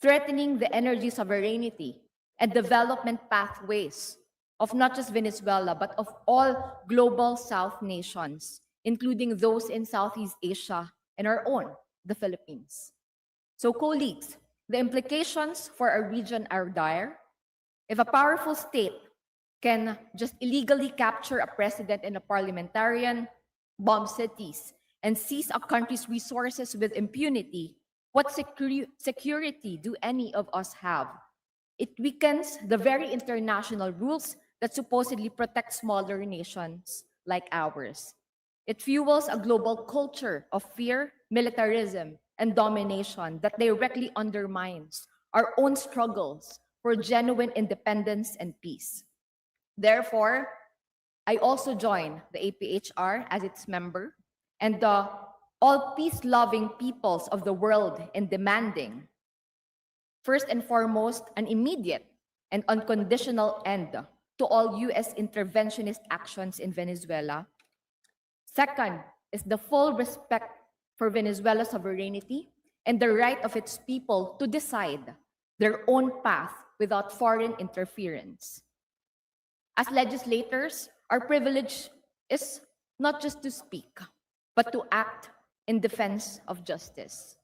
threatening the energy sovereignty and development pathways of not just Venezuela, but of all global South nations, including those in Southeast Asia and our own, the Philippines. So, colleagues, the implications for our region are dire. If a powerful state can just illegally capture a president and a parliamentarian, bomb cities, and seize a country's resources with impunity, what security do any of us have? It weakens the very international rules that supposedly protect smaller nations like ours. It fuels a global culture of fear, militarism, and domination that directly undermines our own struggles for genuine independence and peace. Therefore, I also join the APHR as its member and all peace-loving peoples of the world in demanding, first and foremost, an immediate and unconditional end to all US interventionist actions in Venezuela. Second is the full respect for Venezuela's sovereignty and the right of its people to decide their own path without foreign interference. As legislators, our privilege is not just to speak, but to act in defense of justice.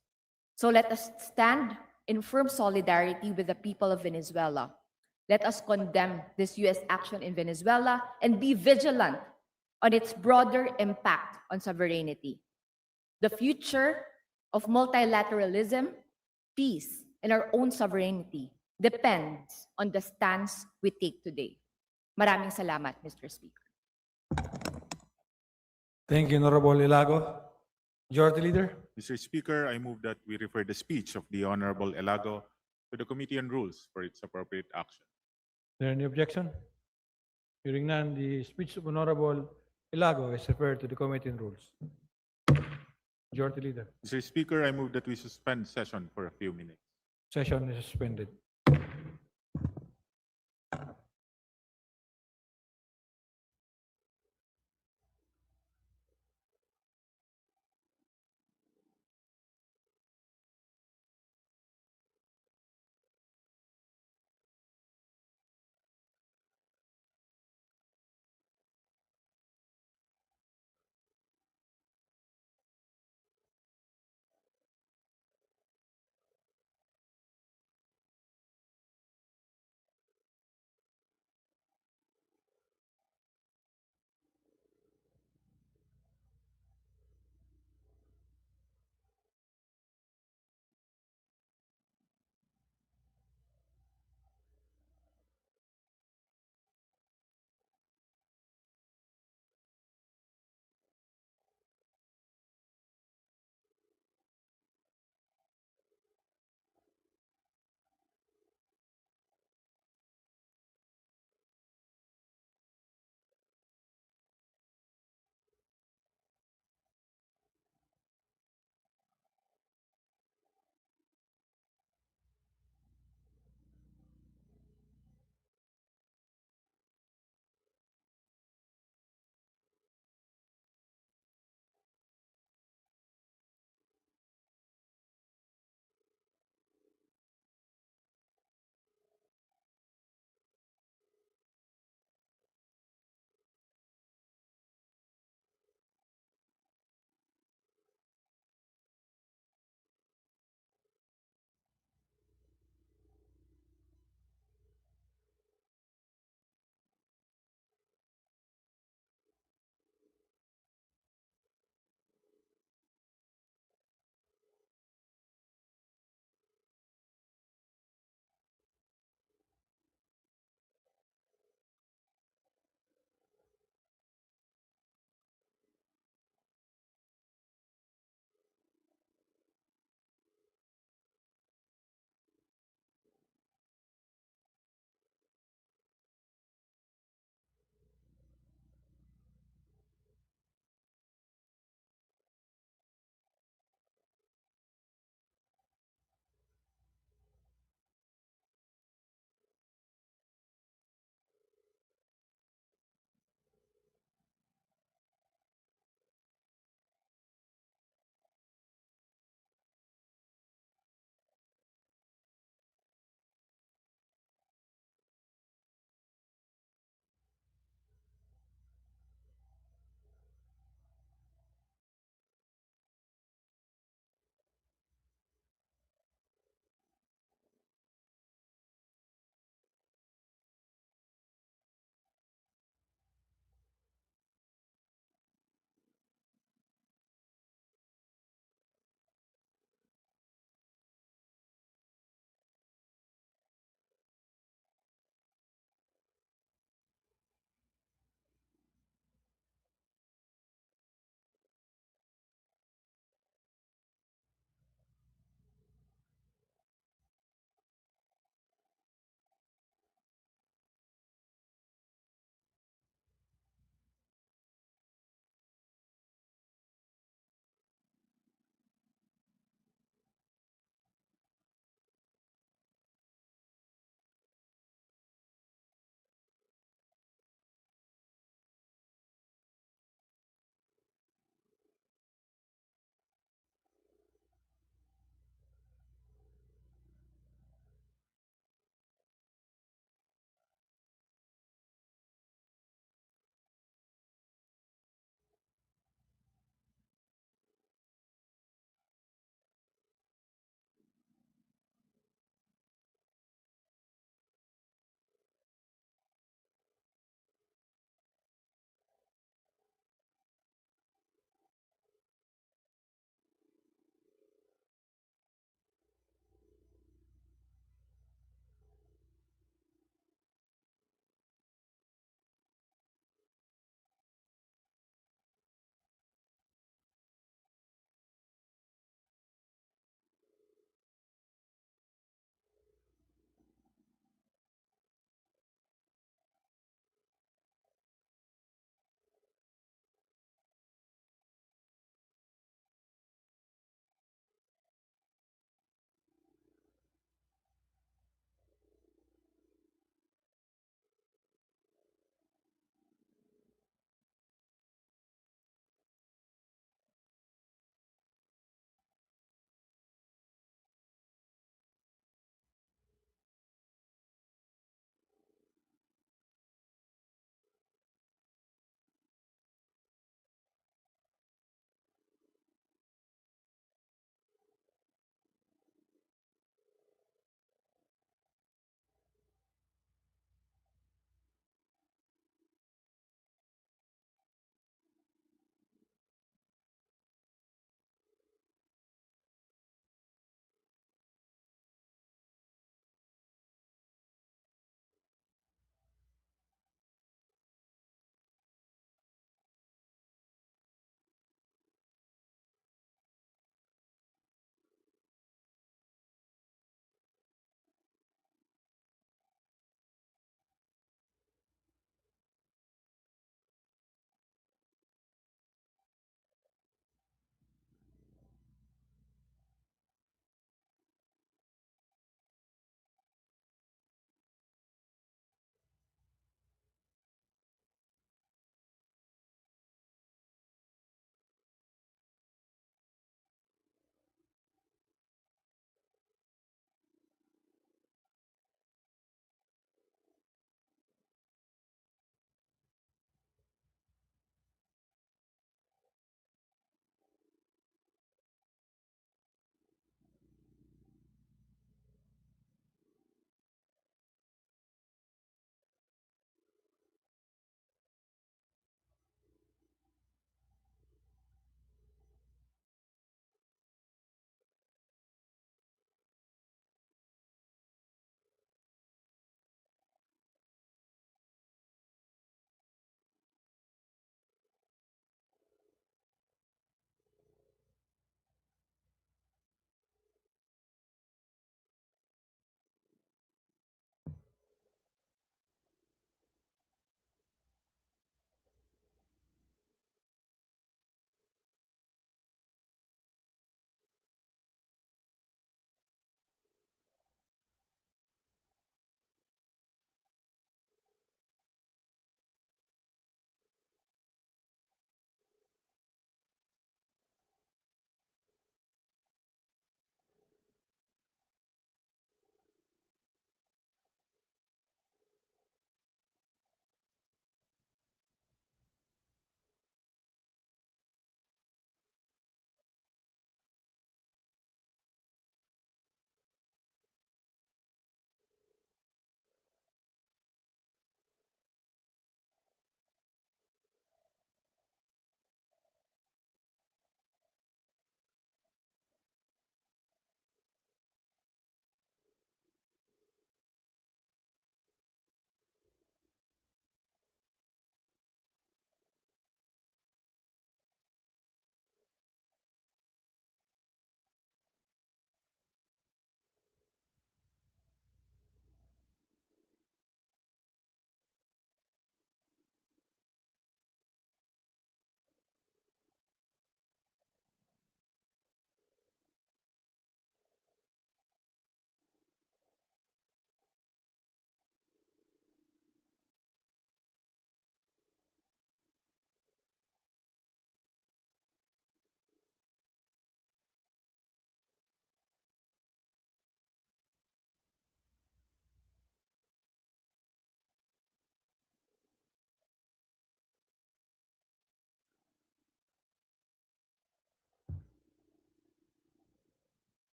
So let us stand in firm solidarity with the people of Venezuela. Let us condemn this US action in Venezuela and be vigilant on its broader impact on sovereignty. The future of multilateralism, peace, and our own sovereignty depends on the stance we take today. Maraming salamat, Mr. Speaker. Thank you, Honorable Ilago. Majority Leader. Mr. Speaker, I move that we refer the speech of the Honorable Elago to the Committee on Rules for its appropriate action. Is there any objection? Hearing none, the speech of Honorable Ilago is referred to the Committee on Rules. Majority Leader. Mr. Speaker, I move that we suspend session for a few minutes. Session is suspended.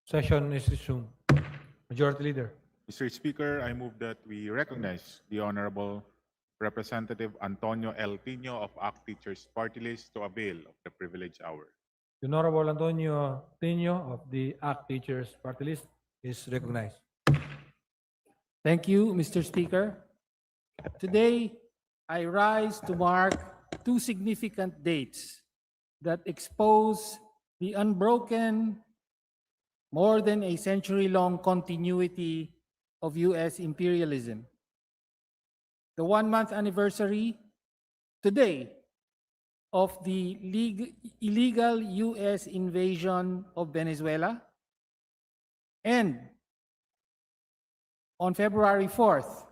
Session is resumed. Majority Leader. Mr. Speaker, I move that we recognize the Honorable Representative Antonio L. Pino of ACT Teachers Party List to avail of the privilege hour. The Honorable Antonio Tino of the ACT Teachers Party List is recognized. Thank you, Mr. Speaker. Today, I rise to mark two significant dates that expose the unbroken, more than a century-long continuity of U.S. imperialism. The one-month anniversary today of the illegal U.S. invasion of Venezuela, and on February 4th,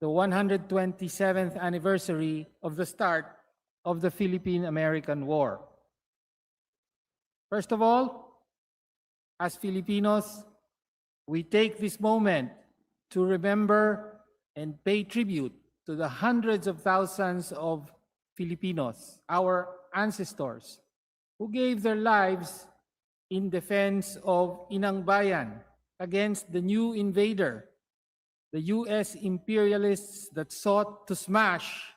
the 127th anniversary of the start of the Philippine-American War. First of all, as Filipinos, we take this moment to remember and pay tribute to the hundreds of thousands of Filipinos, our ancestors, who gave their lives in defense of Inang Bayan against the new invader, the U.S. imperialists that sought to smash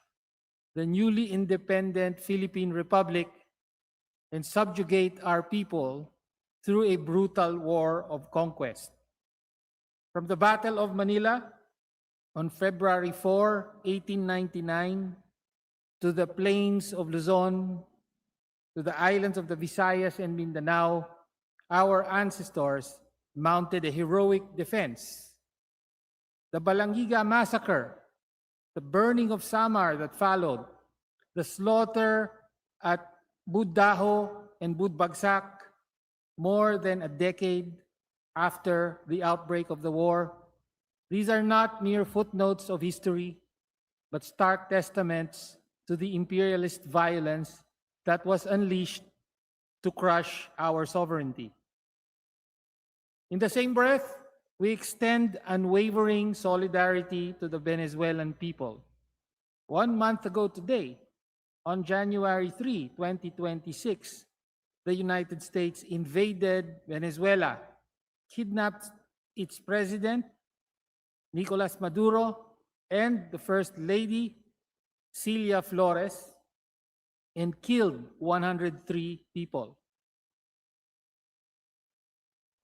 the newly independent Philippine Republic and subjugate our people through a brutal war of conquest. From the Battle of Manila on February 4, 1899, to the plains of Luzon, to the islands of the Visayas and Mindanao, our ancestors mounted a heroic defense. The Balangiga massacre, the burning of Samar that followed, the slaughter at Buddaho and Budbagsak, more than a decade after the outbreak of the war. These are not mere footnotes of history, but stark testaments to the imperialist violence that was unleashed to crush our sovereignty. In the same breath, we extend unwavering solidarity to the Venezuelan people. 1 month ago today, on January 3, 2026, the United States invaded Venezuela, kidnapped its president, Nicolas Maduro, and the First Lady, Celia Flores, and killed 103 people.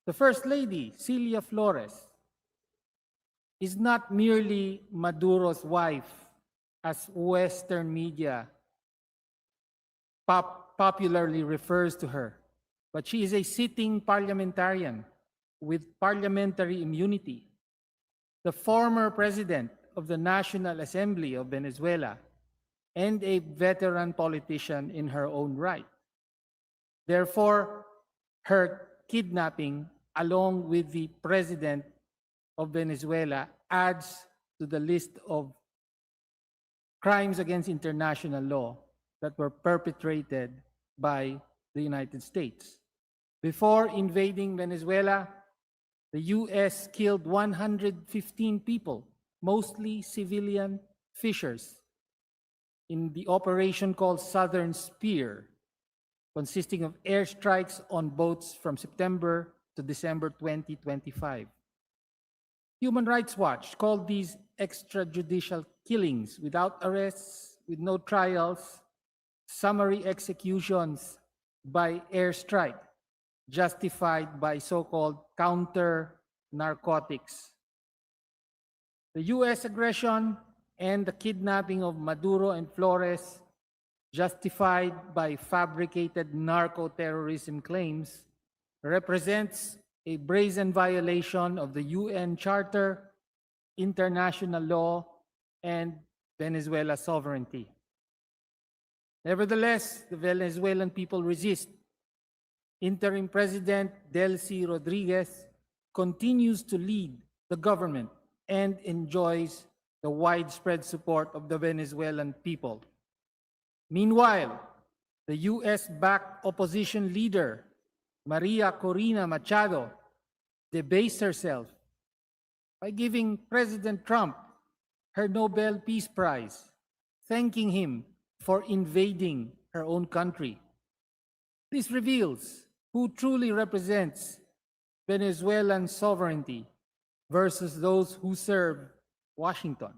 The First Lady, Celia Flores, is not merely Maduro's wife, as Western media popularly refers to her, but she is a sitting parliamentarian with parliamentary immunity, the former president of the National Assembly of Venezuela, and a veteran politician in her own right. Therefore, her kidnapping, along with the president of Venezuela, adds to the list of crimes against international law that were perpetrated by the United States. Before invading Venezuela, the U.S. killed 115 people, mostly civilian fishers, in the operation called Southern Spear, consisting of airstrikes on boats from September to December 2025. Human Rights Watch called these extrajudicial killings without arrests, with no trials, summary executions by airstrike, justified by so-called counter-narcotics. The U.S. aggression and the kidnapping of Maduro and Flores, justified by fabricated narco-terrorism claims, represents a brazen violation of the UN Charter, international law, and Venezuela's sovereignty. Nevertheless, the Venezuelan people resist. Interim President Delcy Rodriguez continues to lead the government and enjoys the widespread support of the Venezuelan people. Meanwhile, the US-backed opposition leader, Maria Corina Machado, debased herself by giving President Trump her Nobel Peace Prize, thanking him for invading her own country. This reveals who truly represents Venezuelan sovereignty versus those who serve Washington.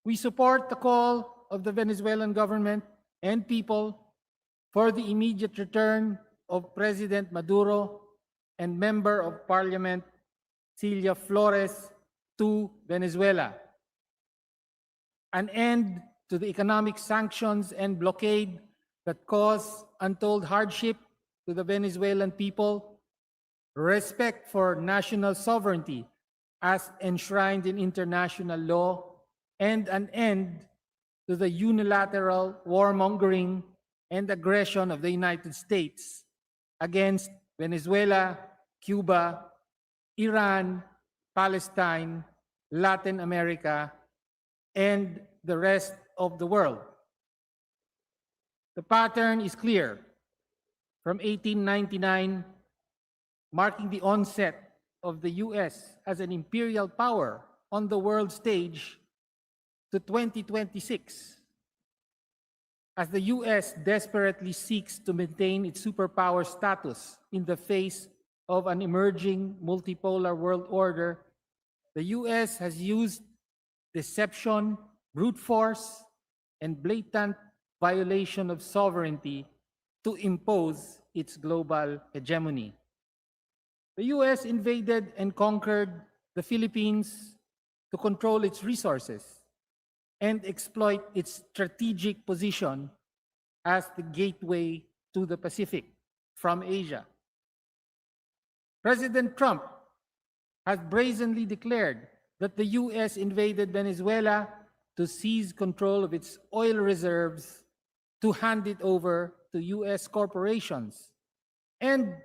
We support the call of the Venezuelan government and people for the immediate return of President Maduro and Member of Parliament Celia Flores to Venezuela. An end to the economic sanctions and blockade that cause untold hardship to the Venezuelan people, respect for national sovereignty as enshrined in international law, and an end to the unilateral warmongering and aggression of the United States against Venezuela, Cuba, Iran, Palestine, Latin America, and the rest of the world. The pattern is clear. From 1899, marking the onset of the US as an imperial power on the world stage, to 2026, as the US desperately seeks to maintain its superpower status in the face of an emerging multipolar world order, the US has used deception, brute force, and blatant violation of sovereignty to impose its global hegemony. The US invaded and conquered the Philippines to control its resources and exploit its strategic position as the gateway to the Pacific from Asia. President Trump has brazenly declared that the US invaded Venezuela to seize control of its oil reserves, to hand it over to US corporations, and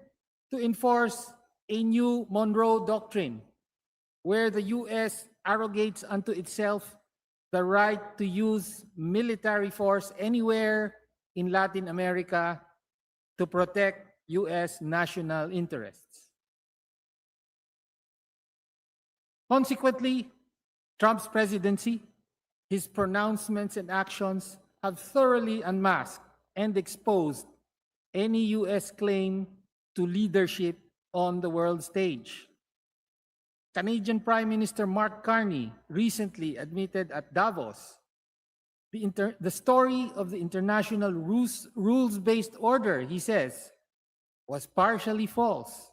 to enforce a new Monroe Doctrine, where the US arrogates unto itself the right to use military force anywhere in Latin America to protect US national interests. Consequently, Trump's presidency, his pronouncements and actions have thoroughly unmasked and exposed any US claim to leadership on the world stage. Canadian Prime Minister Mark Carney recently admitted at Davos the story of the international rules-based order, he says, was partially false,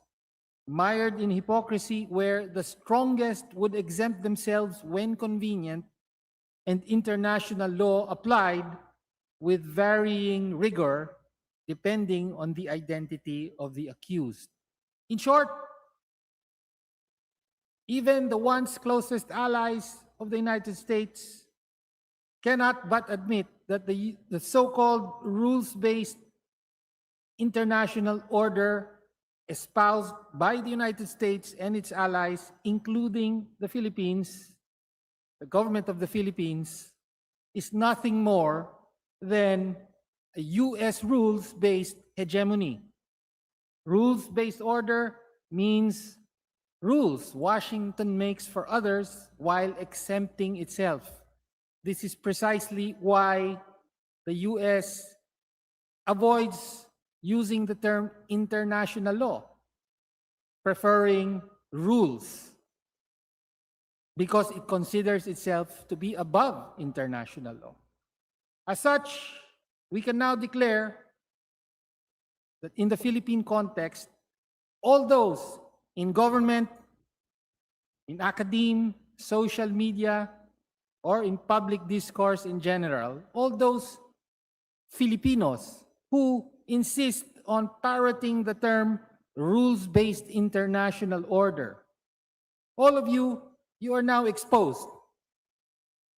mired in hypocrisy where the strongest would exempt themselves when convenient and international law applied with varying rigor depending on the identity of the accused. In short, even the once closest allies of the United States cannot but admit that the so-called rules-based international order espoused by the United States and its allies, including the Philippines, the government of the Philippines, is nothing more than a US rules-based hegemony. Rules-based order means rules Washington makes for others while exempting itself. This is precisely why the US avoids using the term international law, preferring rules, because it considers itself to be above international law. As such, we can now declare that in the Philippine context, all those in government, in academia, social media, or in public discourse in general, all those Filipinos who insist on parroting the term rules-based international order, all of you, you are now exposed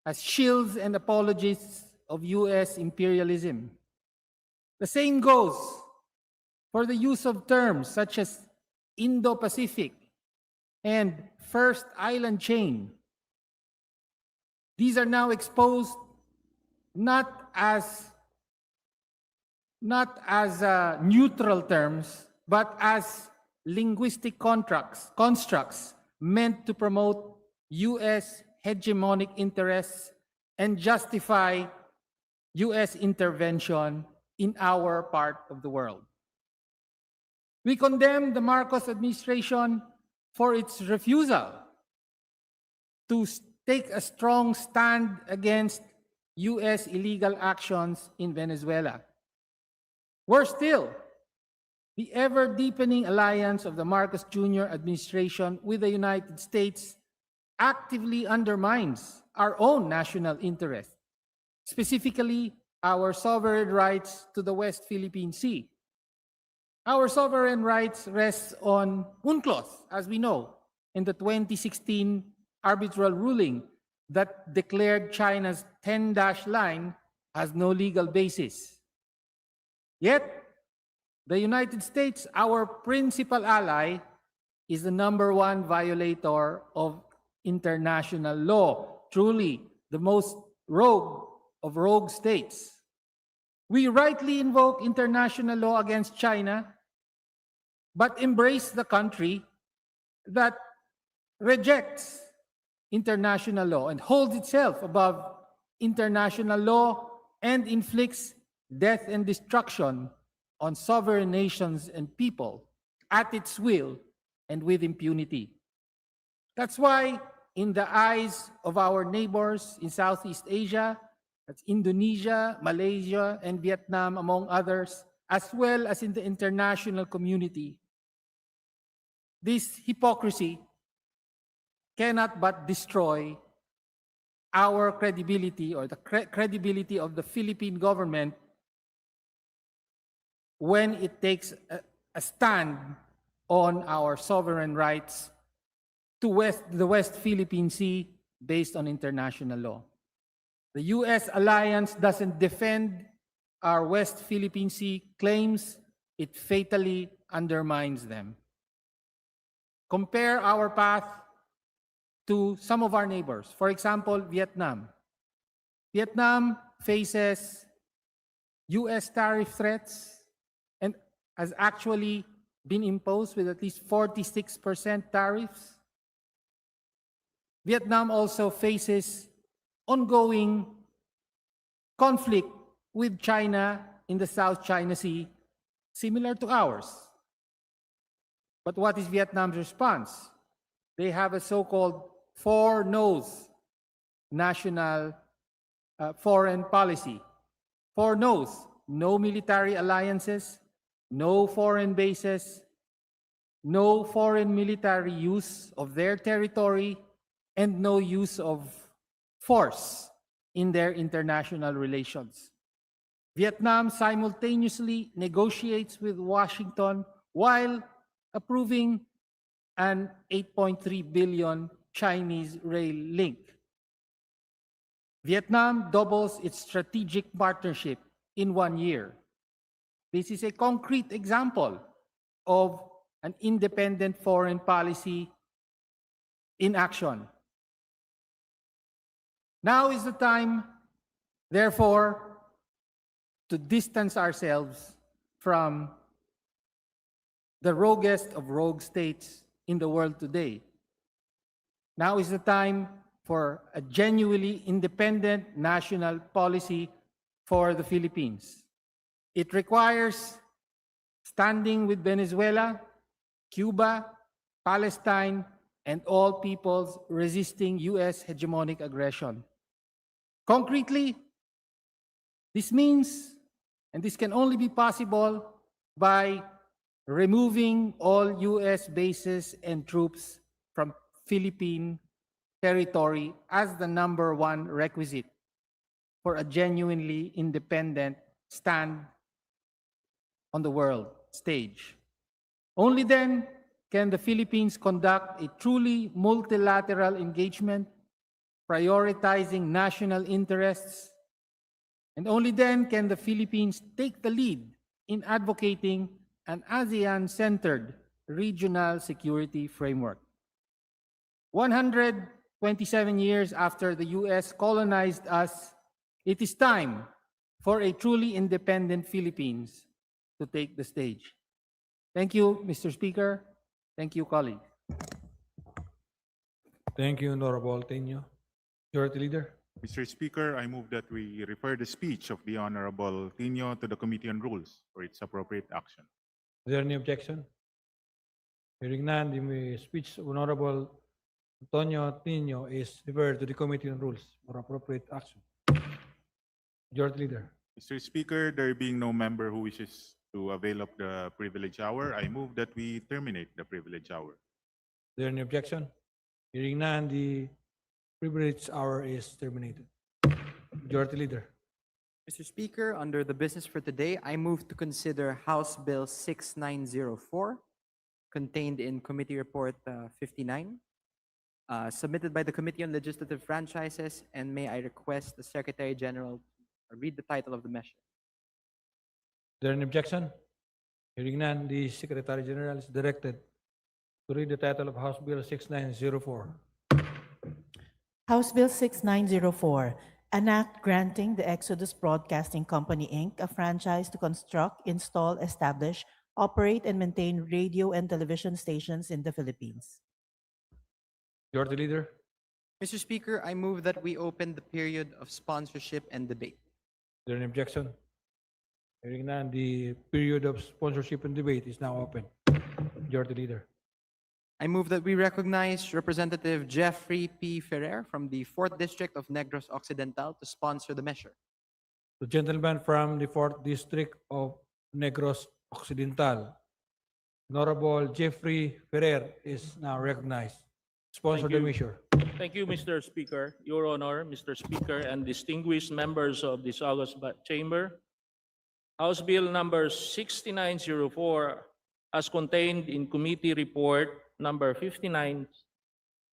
as shills and apologists of US imperialism. The same goes for the use of terms such as Indo-Pacific and First Island Chain. These are now exposed not as neutral terms, but as linguistic constructs meant to promote US hegemonic interests and justify US intervention in our part of the world. We condemn the Marcos administration for its refusal to take a strong stand against U.S. illegal actions in Venezuela. Worse still, the ever-deepening alliance of the Marcos Jr. administration with the United States actively undermines our own national interest, specifically our sovereign rights to the West Philippine Sea. Our sovereign rights rest on UNCLOS, as we know, in the 2016 arbitral ruling that declared China's 10-dash line has no legal basis. Yet, the United States, our principal ally, is the #1 violator of international law, truly the most rogue of rogue states. We rightly invoke international law against China, but embrace the country that rejects international law and holds itself above international law and inflicts death and destruction on sovereign nations and people at its will and with impunity. That's why, in the eyes of our neighbors in Southeast Asia, that's Indonesia, Malaysia, and Vietnam, among others, as well as in the international community, this hypocrisy cannot but destroy our credibility, or the credibility of the Philippine government, when it takes a stand on our sovereign rights to the West Philippine Sea based on international law. The U.S. alliance doesn't defend our West Philippine Sea claims, it fatally undermines them. Compare our path to some of our neighbors. For example, Vietnam. Vietnam faces U.S. tariff threats and has actually been imposed with at least 46% tariffs. Vietnam also faces ongoing conflict with China in the South China Sea, similar to ours. But what is Vietnam's response? They have a so-called four no's national foreign policy. Four no's: no military alliances, no foreign bases, no foreign military use of their territory, and no use of force in their international relations. Vietnam simultaneously negotiates with Washington while approving an 8.3 billion Chinese rail link. Vietnam doubles its strategic partnership in 1 year. This is a concrete example of an independent foreign policy in action. Now is the time, therefore, to distance ourselves from the roguest of rogue states in the world today. Now is the time for a genuinely independent national policy for the Philippines. It requires standing with Venezuela, Cuba, Palestine, and all peoples resisting U.S. hegemonic aggression. Concretely, this means, and this can only be possible by removing all U.S. bases and troops from Philippine territory as the #1 requisite for a genuinely independent stand on the world stage. Only then can the Philippines conduct a truly multilateral engagement, prioritizing national interests, and only then can the Philippines take the lead in advocating an ASEAN-centered regional security framework. 127 years after the U.S. colonized us, it is time for a truly independent Philippines to take the stage. Thank you, Mr. Speaker. Thank you, colleagues. Thank you, Honorable Tenyo. Majority Leader. Mr. Speaker, I move that we refer the speech of the Honorable Tino to the Committee on Rules for its appropriate action. there any objection? Hearing none, the speech of Honorable Antonio Tino is referred to the Committee on Rules for appropriate action. Majority Leader. Mr. Speaker, there being no member who wishes to avail of the privilege hour, I move that we terminate the privilege hour. Is there any objection? Hearing none, the privilege hour is terminated. Majority Leader. Mr. Speaker, under the business for today, I move to consider House Bill 6904, contained in Committee Report 59, submitted by the Committee on Legislative Franchises, and may I request the Secretary General to read the title of the measure. Is there any objection? Hearing none, the Secretary General is directed to read the title of House Bill 6904. House Bill 6904, an act granting the Exodus Broadcasting Company, Inc. a franchise to construct, install, establish, operate, and maintain radio and television stations in the Philippines. Majority Leader. Mr. Speaker, I move that we open the period of sponsorship and debate. Is there any objection? Hearing none, the period of sponsorship and debate is now open. Majority Leader. I move that we recognize Representative Jeffrey P. Ferrer from the 4th District of Negros Occidental to sponsor the measure. The gentleman from the 4th District of Negros Occidental, Honorable Jeffrey Ferrer, is now recognized. Sponsor Thank the you. measure. Thank you, Mr. Speaker. Your Honor, Mr. Speaker, and distinguished members of this august chamber. House Bill number 6904, as contained in Committee Report number 59,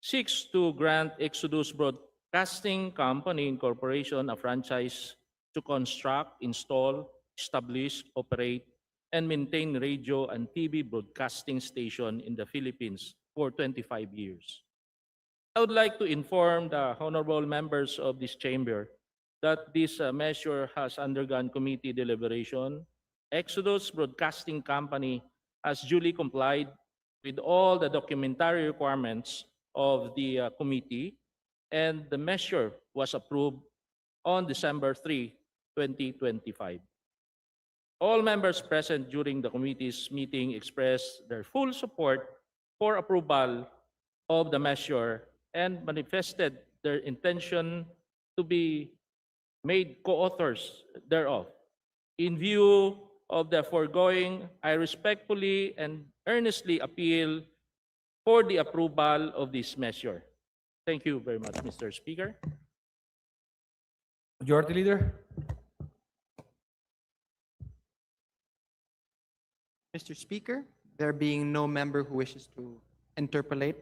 seeks to grant Exodus Broadcasting Company Incorporation a franchise to construct, install, establish, operate, and maintain radio and TV broadcasting station in the Philippines for 25 years. I would like to inform the honorable members of this chamber that this measure has undergone committee deliberation. Exodus Broadcasting Company has duly complied with all the documentary requirements of the committee, and the measure was approved on December 3, 2025. All members present during the committee's meeting expressed their full support for approval of the measure and manifested their intention to be made co-authors thereof. In view of the foregoing, I respectfully and earnestly appeal for the approval of this measure. Thank you very much, Mr. Speaker. Majority Leader. Mr. Speaker, there being no member who wishes to interpolate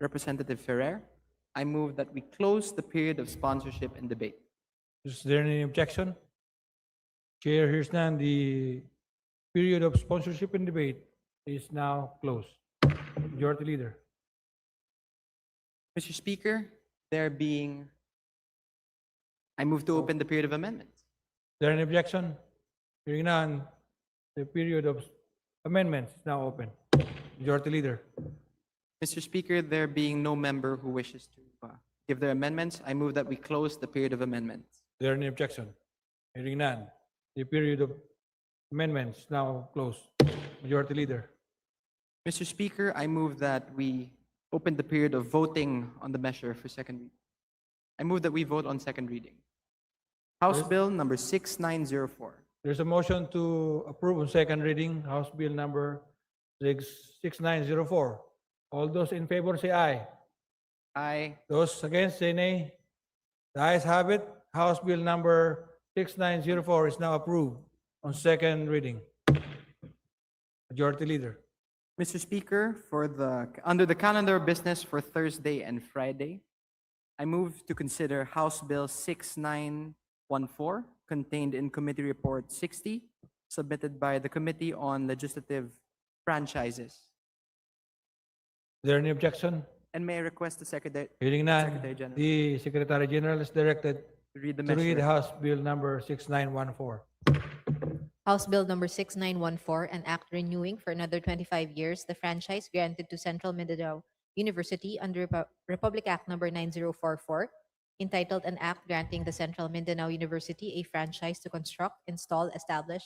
Representative Ferrer, I move that we close the period of sponsorship and debate. Is there any objection? Chair hears none. The period of sponsorship and debate is now closed. Majority Leader. Mr. Speaker, I move to open the period of amendments. Is there any objection? Hearing none, the period of amendments is now open. Majority Leader. Mr. Speaker, there being no member who wishes to give their amendments, I move that we close the period of amendments. Is there any objection? Hearing none, the period of amendments is now closed. Majority Leader. Mr. Speaker, I move that we open the period of voting on the measure for second reading. I move that we vote on second reading. House Bill number 6904. There's a motion to approve on second reading, House Bill number 6904. All those in favor say aye. Aye. Those against say nay. The ayes have it. House Bill number 6904 is now approved on second reading. Majority Leader. Mr. Speaker, under the calendar of business for Thursday and Friday, I move to consider House Bill 6914, contained in Committee Report 60, submitted by the Committee on Legislative Franchises. Is there any objection? And may I request the Secretary Hearing none, Secretary General the Secretary General is directed to read the to read measure. House Bill number 6914. House Bill number 6914, an act renewing for another 25 years the franchise granted to Central Mindanao University under Republic Act number 9044, entitled An Act Granting the Central Mindanao University a Franchise to Construct, Install, Establish,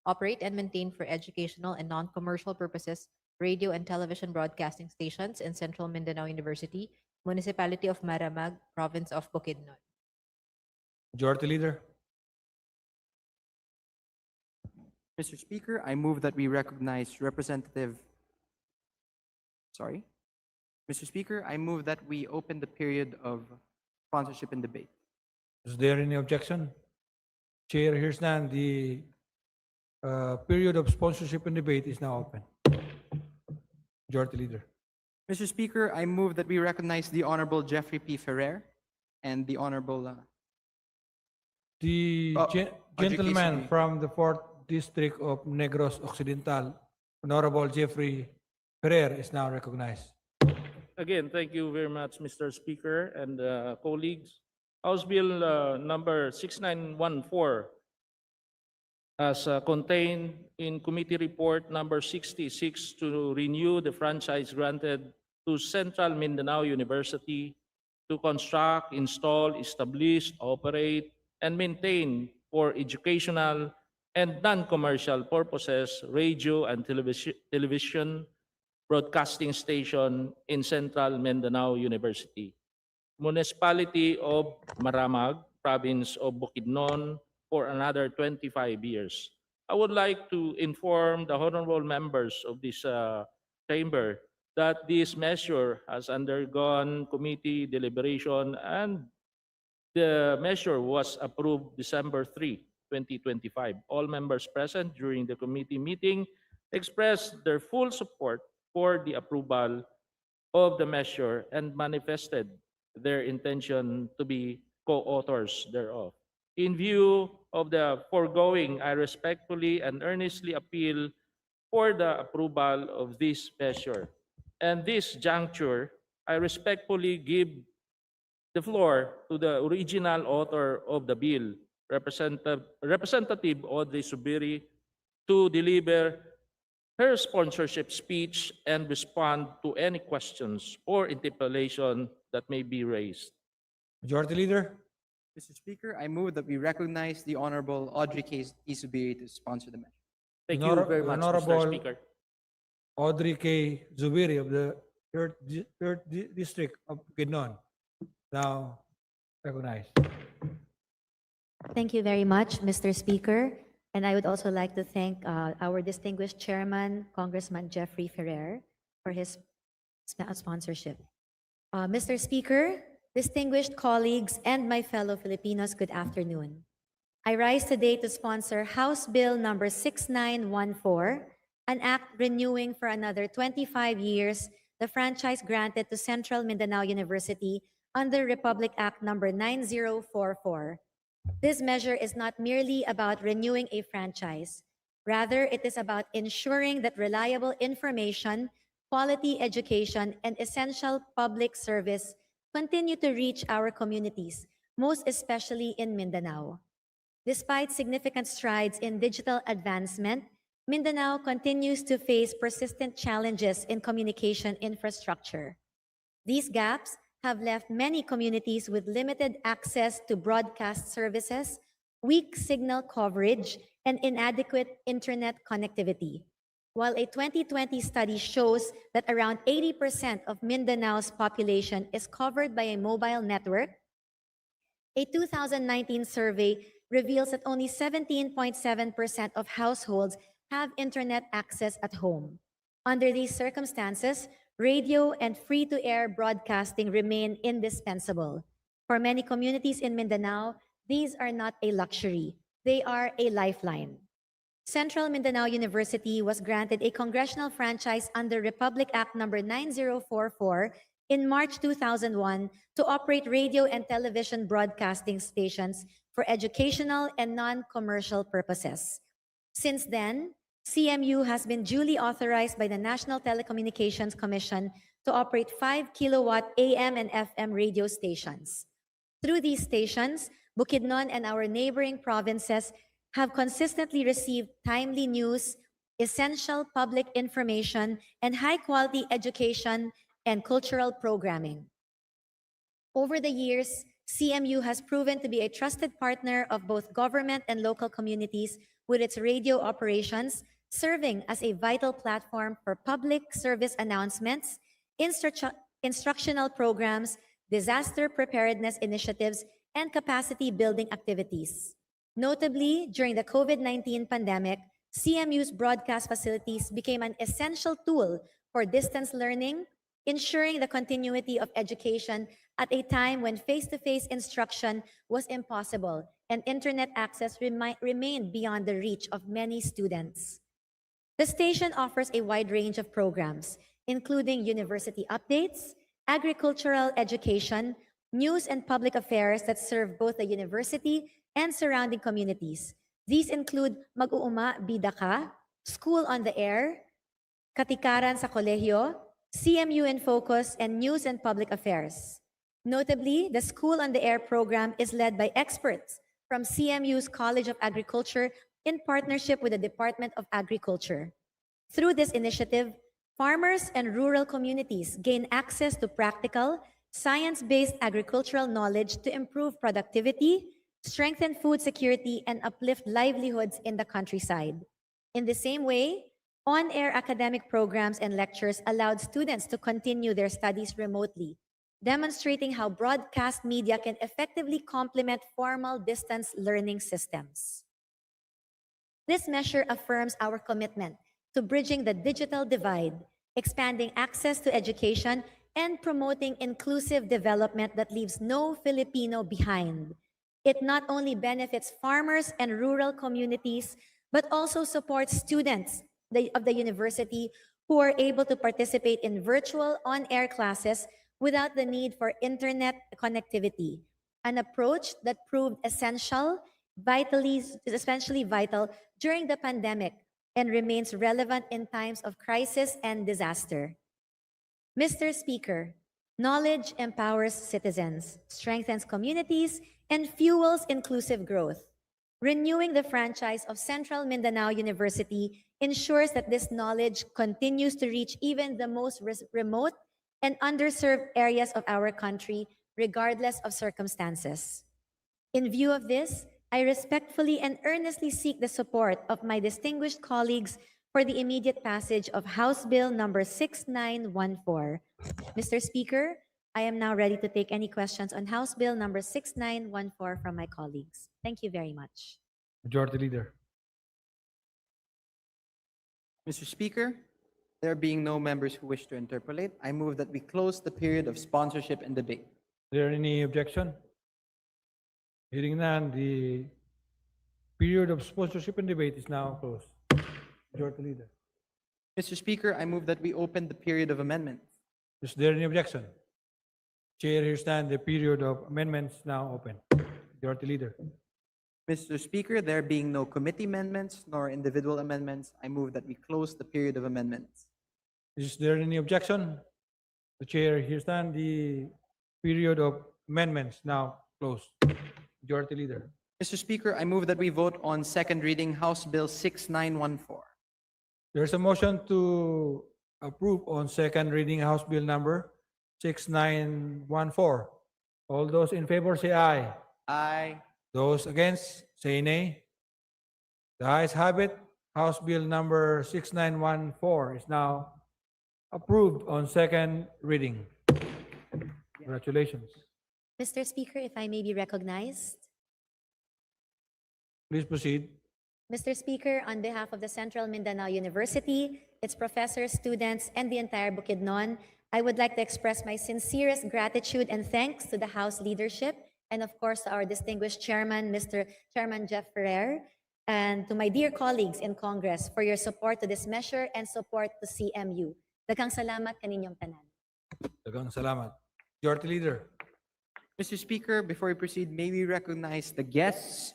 operate and maintain for educational and non-commercial purposes radio and television broadcasting stations in Central Mindanao University, Municipality of Maramag, Province of Bukidnon. Majority Leader. Mr. Speaker, I move that we recognize Representative. Sorry. Mr. Speaker, I move that we open the period of sponsorship and debate. Is there any objection? Chair hears none. The period of sponsorship and debate is now open. Majority Leader. Mr. Speaker, I move that we recognize the Honorable Jeffrey P. Ferrer and the Honorable The gentleman Adjudication. from the 4th District of Negros Occidental, Honorable Jeffrey Ferrer, is now recognized. Again, thank you very much, Mr. Speaker and colleagues. House Bill number 6914 as contained in Committee Report number 66 to renew the franchise granted to Central Mindanao University to construct, install, establish, operate, and maintain for educational and non-commercial purposes radio and television broadcasting station in Central Mindanao University, Municipality of Maramag, Province of Bukidnon, for another 25 years. I would like to inform the honorable members of this chamber that this measure has undergone committee deliberation and the measure was approved December 3, 2025. All members present during the committee meeting expressed their full support for the approval of the measure and manifested their intention to be co-authors thereof. In view of the foregoing, I respectfully and earnestly appeal for the approval of this measure. And this juncture, I respectfully give the floor to the original author of the bill, Representative Audrey Subiri, to deliver her sponsorship speech and respond to any questions or interpellation that may be raised. Majority Leader. Mr. Speaker, I move that we recognize the Honorable Audrey K. Isubiri to sponsor the measure. Thank you very much, Mr. Honorable Speaker. Audrey K. Zubiri of the 3rd District of Bukidnon, now recognized. Thank you very much, Mr. Speaker. And I would also like to thank our distinguished chairman, Congressman Jeffrey Ferrer, for his sponsorship. Mr. Speaker, distinguished colleagues, and my fellow Filipinos, good afternoon. I rise today to sponsor House Bill number 6914, an act renewing for another 25 years the franchise granted to Central Mindanao University under Republic Act number 9044. This measure is not merely about renewing a franchise. Rather, it is about ensuring that reliable information, quality education, and essential public service continue to reach our communities, most especially in Mindanao. Despite significant strides in digital advancement, Mindanao continues to face persistent challenges in communication infrastructure. These gaps have left many communities with limited access to broadcast services, weak signal coverage, and inadequate internet connectivity. While a 2020 study shows that around 80% of Mindanao's population is covered by a mobile network, a 2019 survey reveals that only 17.7% of households have internet access at home. Under these circumstances, radio and free-to-air broadcasting remain indispensable. For many communities in Mindanao, these are not a luxury. They are a lifeline. Central Mindanao University was granted a congressional franchise under Republic Act number 9044 in March 2001 to operate radio and television broadcasting stations for educational and non-commercial purposes. Since then, CMU has been duly authorized by the National Telecommunications Commission to operate 5 kilowatt AM and FM radio stations. Through these stations, Bukidnon and our neighboring provinces have consistently received timely news, essential public information, and high-quality education and cultural programming. Over the years, CMU has proven to be a trusted partner of both government and local communities with its radio operations, serving as a vital platform for public service announcements, instructional programs, disaster preparedness initiatives, and capacity building activities. Notably, during the COVID-19 pandemic, CMU's broadcast facilities became an essential tool for distance learning, ensuring the continuity of education at a time when face-to-face instruction was impossible and internet access remained beyond the reach of many students. The station offers a wide range of programs, including university updates, agricultural education, news and public affairs that serve both the university and surrounding communities. These include Mag-uuma Bida Ka, School on the Air, Katikaran sa Kolehiyo, CMU in Focus, and News and Public Affairs. Notably, the School on the Air program is led by experts from CMU's College of Agriculture in partnership with the Department of Agriculture. Through this initiative, farmers and rural communities gain access to practical, science-based agricultural knowledge to improve productivity, strengthen food security, and uplift livelihoods in the countryside. In the same way, on-air academic programs and lectures allowed students to continue their studies remotely, demonstrating how broadcast media can effectively complement formal distance learning systems. This measure affirms our commitment to bridging the digital divide, expanding access to education, and promoting inclusive development that leaves no Filipino behind. It not only benefits farmers and rural communities, but also supports students of the university who are able to participate in virtual on-air classes without the need for internet connectivity, an approach that proved especially vital during the pandemic and remains relevant in times of crisis and disaster. Mr. Speaker, knowledge empowers citizens, strengthens communities, and fuels inclusive growth. Renewing the franchise of Central Mindanao University ensures that this knowledge continues to reach even the most remote and underserved areas of our country, regardless of circumstances. In view of this, I respectfully and earnestly seek the support of my distinguished colleagues for the immediate passage of House Bill number 6914. Mr. Speaker, I am now ready to take any questions on House Bill number 6914 from my colleagues. Thank you very much. Majority Leader. Mr. Speaker, there being no members who wish to interpolate, I move that we close the period of sponsorship and debate. Is there any objection? Hearing none, the period of sponsorship and debate is now closed. Majority Leader. Mr. Speaker, I move that we open the period of amendments. Is there any objection? Chair hears none, the period of amendments now open. Majority Leader. Mr. Speaker, there being no committee amendments nor individual amendments, I move that we close the period of amendments. Is there any objection? The chair hears none, the period of amendments now closed. Majority Leader. Mr. Speaker, I move that we vote on second reading House Bill 6914. There's a motion to approve on second reading House Bill number 6914. All those in favor say aye. Aye. Those against say nay. The ayes have it. House Bill number 6914 is now approved on second reading. Congratulations. Mr. Speaker, if I may be recognized. Please proceed. Mr. Speaker, on behalf of the Central Mindanao University, its professors, students, and the entire Bukidnon, I would like to express my sincerest gratitude and thanks to the House leadership, and of course to our distinguished chairman, Mr. Chairman Jeff Ferrer, and to my dear colleagues in Congress for your support to this measure and support to CMU. Daghang salamat kaninyong tanan. Daghang salamat. Majority Leader. Mr. Speaker, before we proceed, may we recognize the guests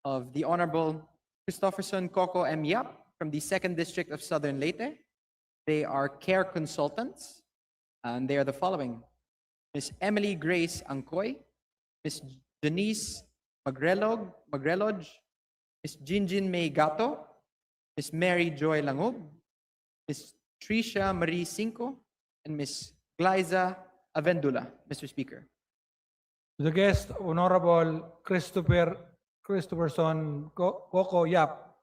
of the Honorable Christopherson Coco M. Yap from the 2nd District of Southern Leyte. They are care consultants, and they are the following: Ms. Emily Grace Angkoy, Ms. Denise Magrelog, Ms. Jinjin May Gato, Ms. Mary Joy Langub, Ms. Tricia Marie Cinco, and Ms. Glyza Avendula, Mr. Speaker. To the guest, Honorable Christopherson Coco Yap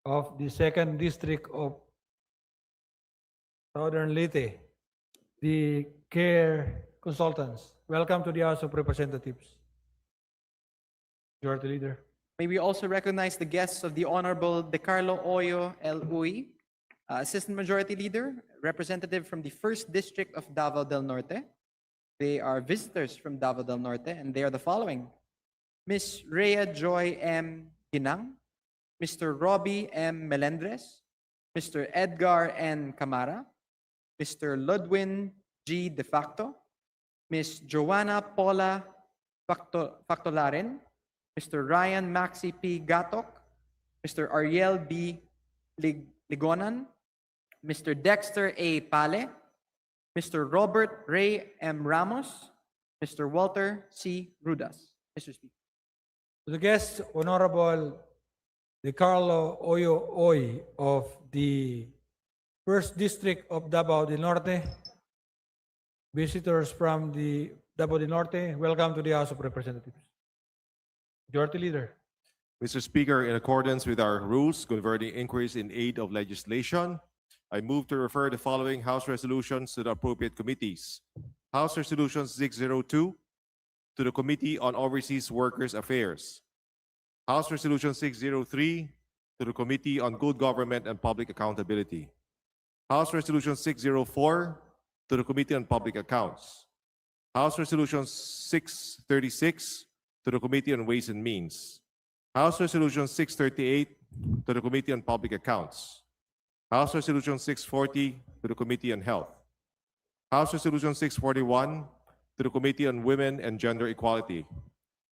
of the 2nd District of Southern Leyte, the CARE consultants. Welcome to the House of Representatives. Majority Leader. May we also recognize the guests of the Honorable De Carlo Oyo L. Uy, Assistant Majority Leader, representative from the 1st District of Davao del Norte. They are visitors from Davao del Norte, and they are the following: Ms. Rhea Joy M. Ginang, Mr. Robbie M. Melendres, Mr. Edgar N. Camara, Mr. Ludwin G. De Facto, Ms. Joanna Paula Factolaren, Mr. Ryan Maxi P. Gatok, Mr. Ariel B. Ligonan, Mr. Dexter A. Pale, Mr. Robert Ray M. Ramos, Mr. Walter C. Rudas. Mr. Speaker. To the guest, Honorable De Carlo Oyo Oy of the 1st District of Davao del Norte, visitors from the Davao del Norte, welcome to the House of Representatives. Majority Leader. Mr. Speaker, in accordance with our rules converting inquiries in aid of legislation, I move to refer the following House resolutions to the appropriate committees. House Resolution 602 to the Committee on Overseas Workers Affairs. House Resolution 603 to the Committee on Good Government and Public Accountability. House Resolution 604 to the Committee on Public Accounts. House Resolution 636 to the Committee on Ways and Means. House Resolution 638 to the Committee on Public Accounts. House Resolution 640 to the Committee on Health. House Resolution 641 to the Committee on Women and Gender Equality.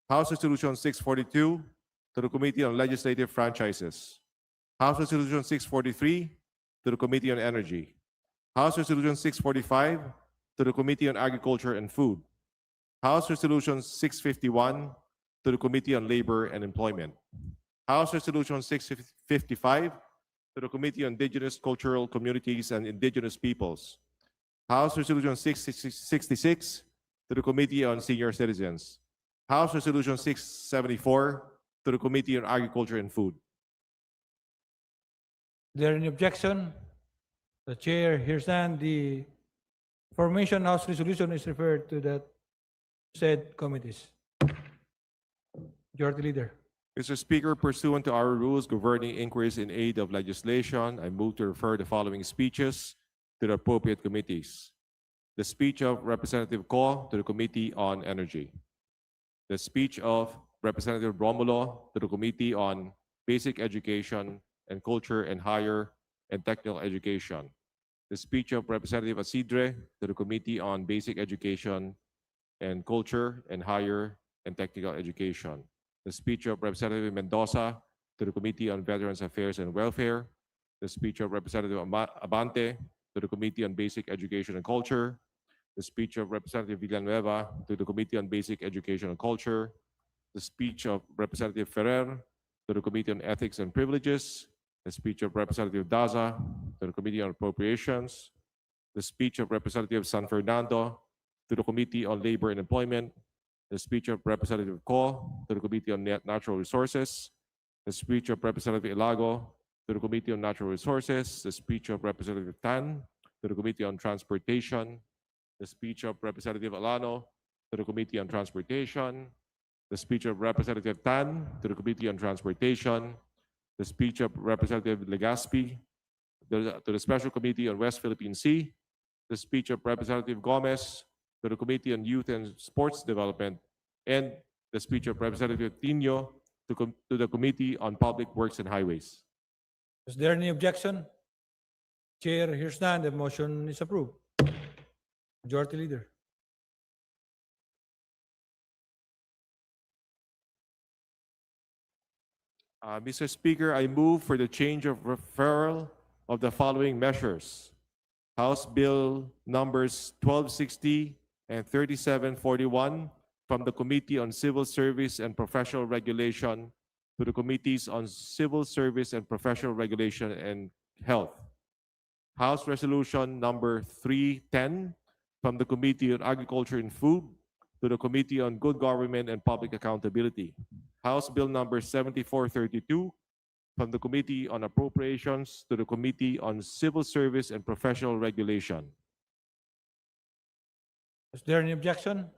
House Resolution 642 to the Committee on Legislative Franchises. House Resolution 643 to the Committee on Energy. House Resolution 645 to the Committee on Agriculture and Food. House Resolution 651 to the Committee on Labor and Employment. House Resolution 655 to the Committee on Indigenous Cultural Communities and Indigenous Peoples. House Resolution 666 to the Committee on Senior Citizens. House Resolution 674 to the Committee on Agriculture and Food. Is there any objection? The chair hears none. The formation House resolution is referred to the said committees. Majority Leader. Mr. Speaker, pursuant to our rules governing inquiries in aid of legislation, I move to refer the following speeches to the appropriate committees. The speech of Representative Ko to the Committee on Energy. The speech of Representative Romulo to the Committee on Basic Education and Culture and Higher and Technical Education. The speech of Representative Asidre to the Committee on Basic Education and Culture and Higher and Technical Education. The speech of Representative Mendoza to the Committee on Veterans Affairs and Welfare. The speech of Representative Abante to the Committee on Basic Education and Culture. The speech of Representative Villanueva to the Committee on Basic Education and Culture. The speech of Representative Ferrer to the Committee on Ethics and Privileges. The speech of Representative Daza to the Committee on Appropriations. The speech of Representative San Fernando to the Committee on Labor and Employment. The speech of Representative Ko to the Committee on Natural Resources. The speech of Representative Ilago to the Committee on Natural Resources. The speech of Representative Tan to the Committee on Transportation. The speech of Representative Alano to the Committee on Transportation. The speech of Representative Tan to the Committee on Transportation. The speech of Representative Legaspi to the Special Committee on West Philippine Sea. The speech of Representative Gomez to the Committee on Youth and Sports Development, and the speech of Representative Tino to the Committee on Public Works and Highways. Is there any objection? Chair hears none. The motion is approved. Majority Leader. Mr. Speaker, I move for the change of referral of the following measures. House Bill numbers 1260 and 3741 from the Committee on Civil Service and Professional Regulation to the Committees on Civil Service and Professional Regulation and Health. House Resolution number 310 from the Committee on Agriculture and Food to the Committee on Good Government and Public Accountability. House Bill number 7432 from the Committee on Appropriations to the Committee on Civil Service and Professional Regulation. Is there any objection?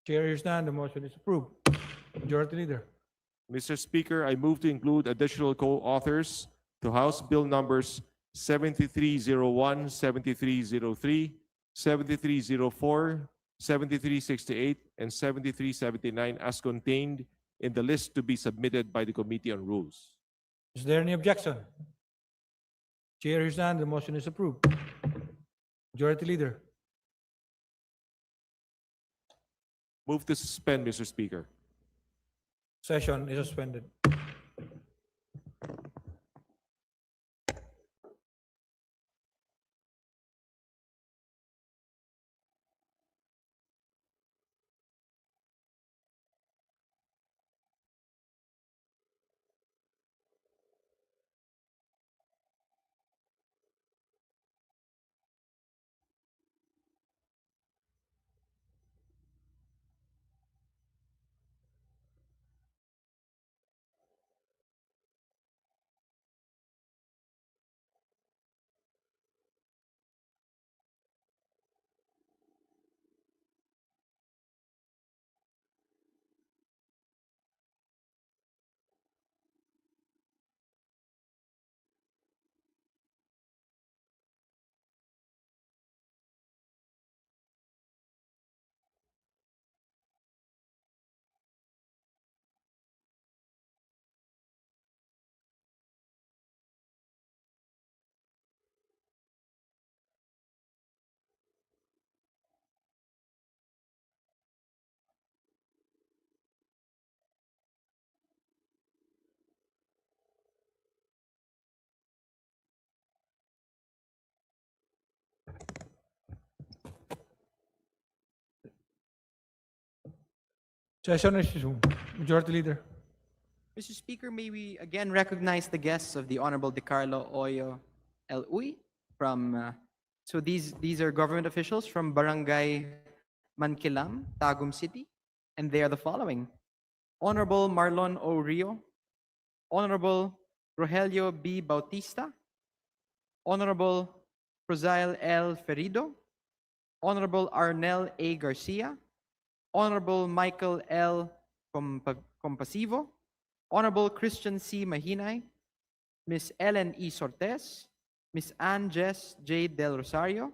Chair hears none. The motion is approved. Majority Leader. Mr. Speaker, I move to include additional co-authors to House Bill numbers 7301, 7303, 7304, 7368, and 7379 as contained in the list to be submitted by the Committee on Rules. Is there any objection? Chair hears none. The motion is approved. Majority Leader. Move to suspend, Mr. Speaker. Session is suspended. Session is resumed. Majority Leader. Mr. Speaker, may we again recognize the guests of the Honorable DiCarlo Oyo L.Uy from, so these are government officials from Barangay Mankilam, Tagum City, and they are the following. Honorable Marlon O. Rio, Honorable Rogelio B. Bautista, Honorable Prozail L. Ferido, Honorable Arnel A. Garcia, Honorable Michael L. Compasivo, Honorable Christian C. Mahinay, Ms. Ellen E. Sortes, Ms. Ann Jess J. Del Rosario,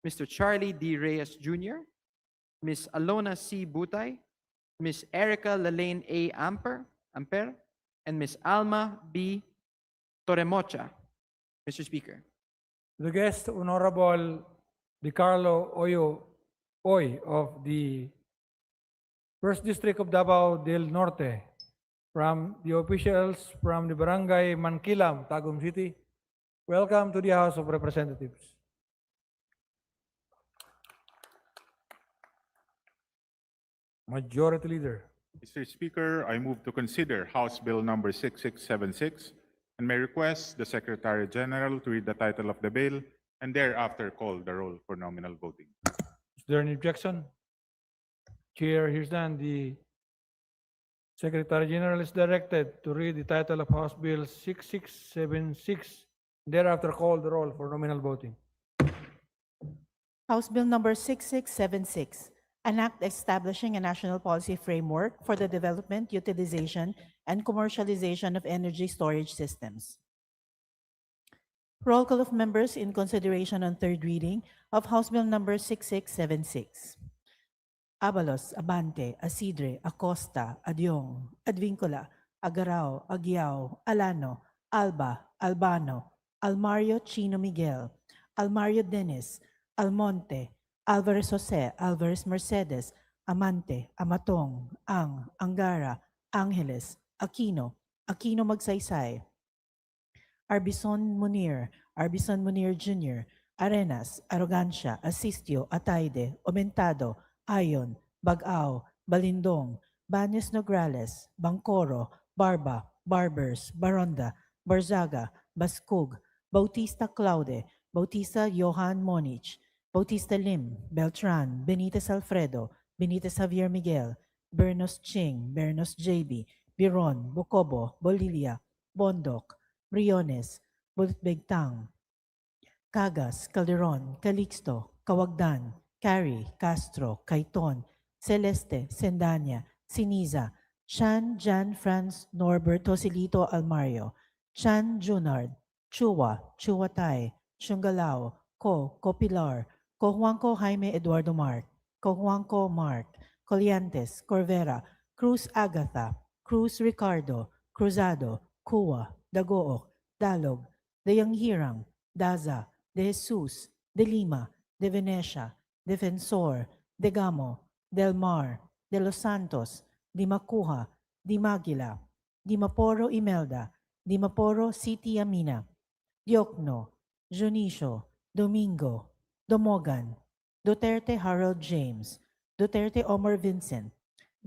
Mr. Charlie D. Reyes Jr., Ms. Alona C. Butay, Ms. Erica Lalaine A. Amper, and Ms. Alma B. Torremocha. Mr. Speaker. The guest, Honorable DiCarlo Oy of the First District of Davao del Norte, from the officials from the Barangay Mankilam, Tagum City. Welcome to the House of Representatives. Majority Leader. Mr. Speaker, I move to consider House Bill number 6676 and may request the Secretary General to read the title of the bill and thereafter call the roll for nominal voting. Is there any objection? Chair hears none. The Secretary General is directed to read the title of House Bill 6676, thereafter call the roll for nominal voting. House Bill number 6676, an act establishing a national policy framework for the development, utilization, and commercialization of energy storage systems. Roll call of members in consideration on third reading of House Bill number 6676. Abalos, Abante, Asidre, Acosta, Adyong, Advincula, Agarao, Aguiao, Alano, Alba, Albano, Almario Chino Miguel, Almario Dennis, Almonte, Alvarez Jose, Alvarez Mercedes, Amante, Amatong, Angara, Angeles, Aquino, Aquino Magsaysay, Arbison Munir Jr., Arenas, Arrogancia, Asistio, Ataide, Omentado, Ayon, Bagao, Balindong, Banes Nograles, Bangkoro, Barba, Barbers, Baronda, Barzaga, Baskug, Bautista Claude, Bautista Johan Monich, Bautista Lim, Beltran, Benitez Alfredo, Benitez Javier Miguel, Bernos Ching, Bernos JB, Biron, Bocobo, Bolivia, Bondok, Briones, Bulitbegtang, Cagas, Calderon, Calixto, Kawagdan, Cary, Castro, Caiton, Celeste, Sendanya, Siniza, Chan Jan Franz Norbert Joselito Almario, Chan Junard, Chua, Chuatay, Chungalao, Copilar, Juanco Jaime Eduardo Mark, Juanco Mark, Coliantes, Corvera, Cruz Agatha, Cruz Ricardo, Cruzado, Kua, Dagook, Dalog, Dayang Hirang, Daza, De Jesus, De Lima, De Venecia, Defensor, De Gamo, Del Mar, De Los Santos, Di Macuja, Di Maguila, Di Maporo Imelda, Di Maporo City Amina, Diokno, Junicio, Domingo, Domogan, Duterte Harold James, Duterte Omar Vincent,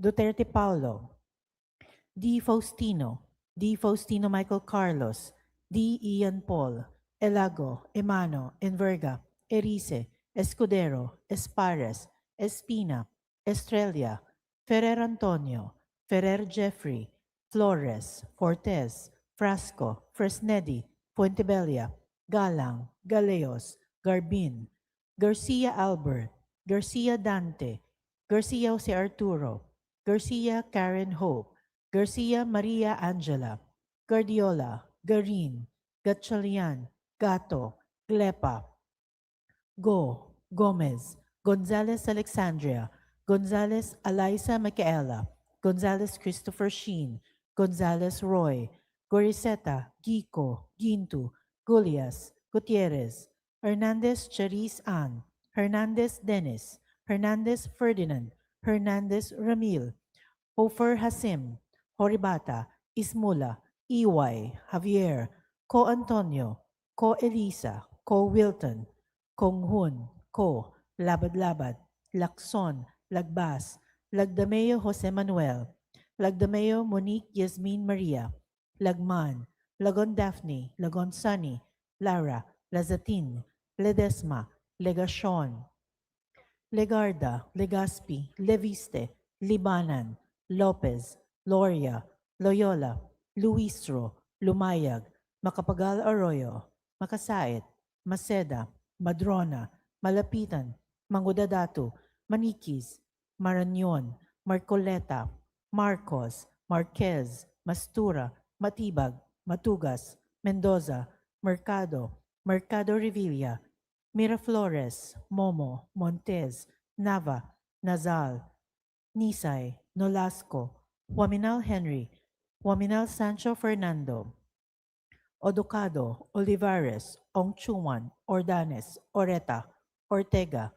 Duterte Paulo, D. Faustino Michael Carlos, D. Ian Paul, Elago, Emano, Enverga, Erice, Escudero, Espares, Espina, Estrella, Ferrer Antonio, Ferrer Jeffrey, Flores, Fortes, Frasco, Fresnedi, Fuentebella, Galang, Galeos, Garbin, Garcia Albert, Garcia Dante, Garcia Jose Arturo, Garcia Karen Hope, Garcia Maria Angela, Guardiola, Garin, Gatchalian, Gato, Glepa, Gomez, Gonzalez Alexandria, Gonzalez Eliza Micaela, Gonzalez Christopher Sheen, Gonzalez Roy, Goriseta, Gico, Gintu, Gulias, Gutierrez, Hernandez Charis Ann, Hernandez Dennis, Hernandez Ferdinand, Hernandez Ramil, Hofer Hasim, Horibata, Ismula, EY, Javier, Ko Antonio, Ko Elisa, Ko Wilton, Kong Hun, Ko, Labad-Labad, Lacson, Lagbas, Lagdameo Jose Manuel, Lagdameo Monique Yasmin Maria, Lagman, Lagon Daphne, Lagon Sunny, Lara, Lazatin, Ledesma, Legacion, Legarda, Legazpi, Leviste, Libanan, Lopez, Loria, Loyola, Luistro, Lumayag, Macapagal Arroyo, Makasait, Maceda, Madrona, Malapitan, Mangudadatu, Maniquis, Marañon, Marcoleta, Marcos, Marquez, Mastura, Matibag, Matugas, Mendoza, Mercado, Mercado Revilla, Miraflores, Momo, Montez, Nava, Nazal, Nisay, Nolasco, Juaminal Henry, Juaminal Sancho Fernando, Odocado, Olivares, Ongchuan, Ordanes, Oreta, Ortega,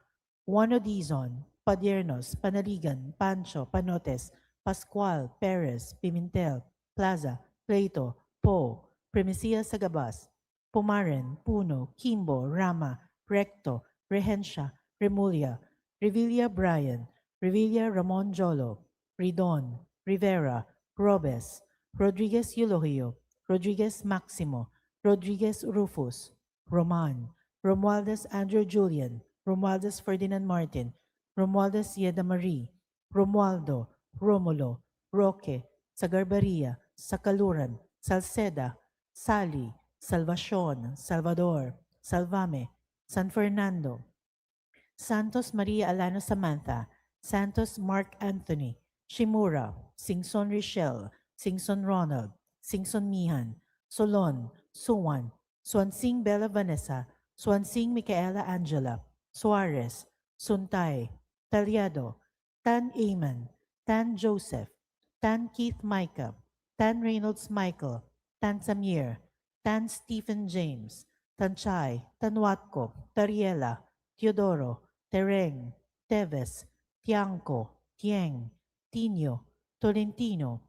Juan Odizon, Padiernos, Panaligan, Pancho, Panotes, Pascual, Perez, Pimentel, Plaza, Pleito, Po, Primicia Sagabas, Pumaren, Puno, Kimbo, Rama, Recto, Rehencia, Remulia, Revilla Brian, Revilla Ramon Jolo, Ridon, Rivera, Robes, Rodriguez Eulogio, Rodriguez Maximo, Rodriguez Rufus, Roman, Romualdez Andrew Julian, Romualdez Ferdinand Martin, Romualdez Yeda Marie, Romualdo, Romulo, Roque, Sagarbaria, Sakaluran, Salceda, Sally, Salvacion, Salvador, Salvame, San Fernando, Santos Maria Alano Samantha, Santos Mark Anthony, Shimura, Singson Richelle, Singson Ronald, Singson Mihan, Solon, Suwan, Swansing Bella Vanessa, Swansing Micaela Angela, Suarez, Suntay, Talyado, Tan Aman, Tan Joseph, Tan Keith Micah, Tan Reynolds Michael, Tan Samir, Tan Stephen James, Tan Chai, Tan Watko, Tariela, Teodoro, Tereng, Teves, Tiangco, Tieng, Tino, Tolentino,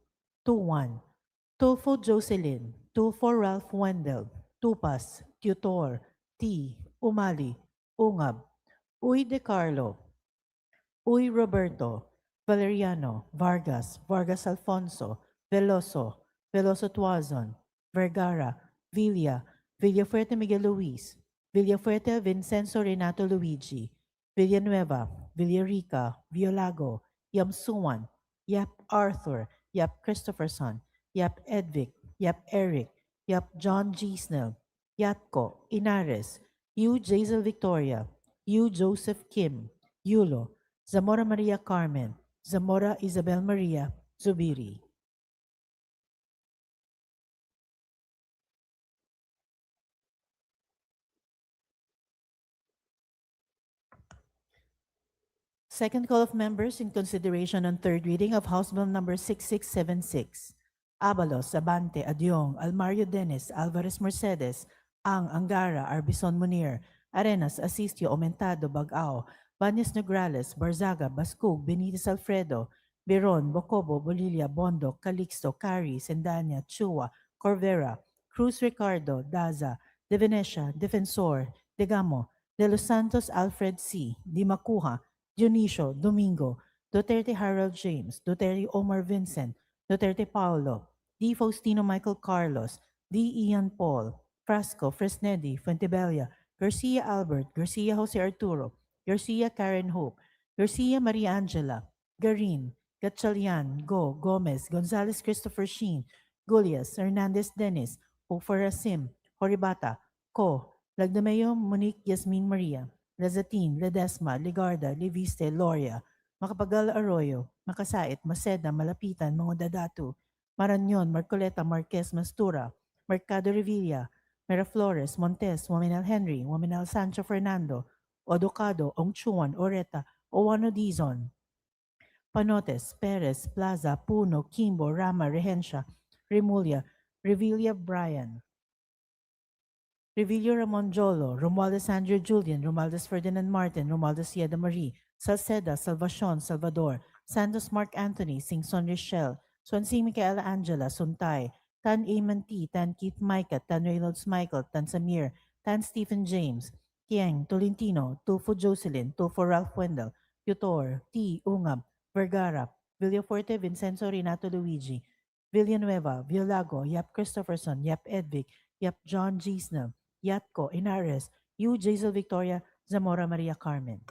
Tuan, Tulfo Jocelyn, Tulfo Ralph Wendell, Tupas, Tutor, T, Umali, Ungab, Uy De Carlo, Uy Roberto, Valeriano, Vargas, Vargas Alfonso, Veloso, Veloso Tuazon, Vergara, Villa, Villafuerte Miguel Luis, Villafuerte Vincenzo Renato Luigi, Villanueva, Villarica, Violago, Yam Suwan, Yap Arthur, Yap Christopherson, Yap Edvic, Yap Eric, Yap John G. Snell, Yatko, Inares, Yu Jazel Victoria, Yu Joseph Kim, Yulo, Zamora Maria Carmen, Zamora Isabel Maria, Zubiri. Second call of members in consideration on third reading of House Bill number 6676. Abalos, Abante, Adyong, Almario Dennis, Alvarez Mercedes, Angara, Arbison Munir, Arenas, Asistio, Aumentado, Bagao, Banyas Nograles, Barzaga, Bascug, Benitez Alfredo, Biron, Bocobo, Bolilia, Bondo, Calixto, Cari, Sendanya, Chua, Corvera, Cruz Ricardo, Daza, De Venecia, Defensor, Degamo, De Los Santos Alfred C., Di Macuja, Dionisio, Domingo, Duterte Harold James, Duterte Omar Vincent, Duterte Paulo, D. Faustino Michael Carlos, D. Ian Paul, Frasco, Fresnedi, Fuentebella, Garcia Albert, Garcia Jose Arturo, Garcia Karen Hope, Garcia Maria Angela, Garin, Gatchalian, Go, Gomez, Gonzalez Christopher Sheen, Gulias, Hernandez Dennis, Hofer Rasim, Horibata, Ko, Lagdameo Monique Yasmin Maria, Lazatin, Ledesma, Ligarda, Liviste, Loria, Macapagal Arroyo, Makasait, Maceda, Malapitan, Dadatu, Marañon, Marcoleta, Marquez, Mastura, Mercado Revilla, Miraflores, Montes, Waminal Henry, Waminal Sancho Fernando, Odocado, Ongchuan, Oreta, Owano Dizon, Panotes, Perez, Plaza, Puno, Kimbo, Rama, Rehencia, Remulla, Revilla Brian, Revillo Ramon Jolo, Romualdez Andrew Julian, Romualdez Ferdinand Martin, Romualdez Yeda Marie, Salceda, Salvacion, Salvador, Santos Mark Anthony, Singson Richelle, Swansea Micaela Angela, Suntay, Tan Eamon T, Tan Keith Micah, Tan Reynolds Michael, Tan Samir, Tan Stephen James, Tieng, Tolentino, Tulfo Jocelyn, Tulfo Ralph Wendell, Tutor, T. Ungab, Vergara, Villaforte Vincenzo Renato Luigi, Villanueva, Villago, Yap Christopherson, Yap Edvic, Yap John G. Snell, Yatko, Inares, Yu Jazel Victoria, Zamora Maria Carmen.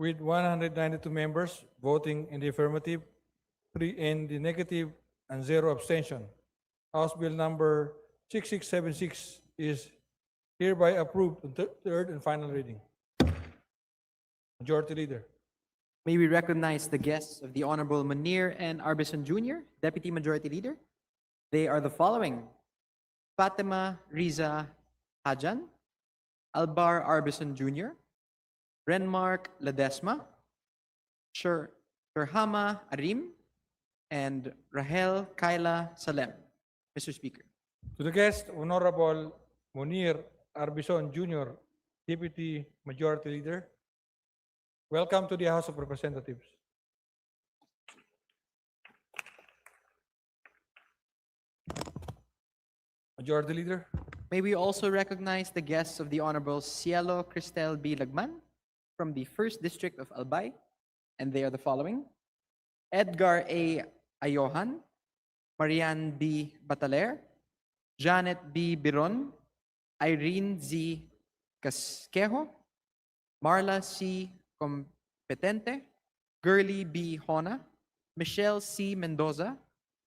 With 192 members voting in the affirmative, 3 in the negative, and 0 abstention, House Bill number 6676 is hereby approved on third and final reading. Majority Leader. May we recognize the guests of the Honorable Munir and Arbison Jr., Deputy Majority Leader. They are the following: Fatima Riza Hajan, Albar Arbison Jr., Renmark Ledesma, Sherhama Arim, and Rahel Kaila Salem. Mr. Speaker. To the guest, Honorable Munir Arbison Jr., Deputy Majority Leader. Welcome to the House of Representatives. Majority Leader. May we also recognize the guests of the Honorable Cielo Cristel B. Lagman from the 1st District of Albay, and they are the following: Edgar A. Ayohan, Marian B. Bataler, Janet B. Biron, Irene Z. Casquejo, Marla C. Competente, Gurley B. Hona, Michelle C. Mendoza,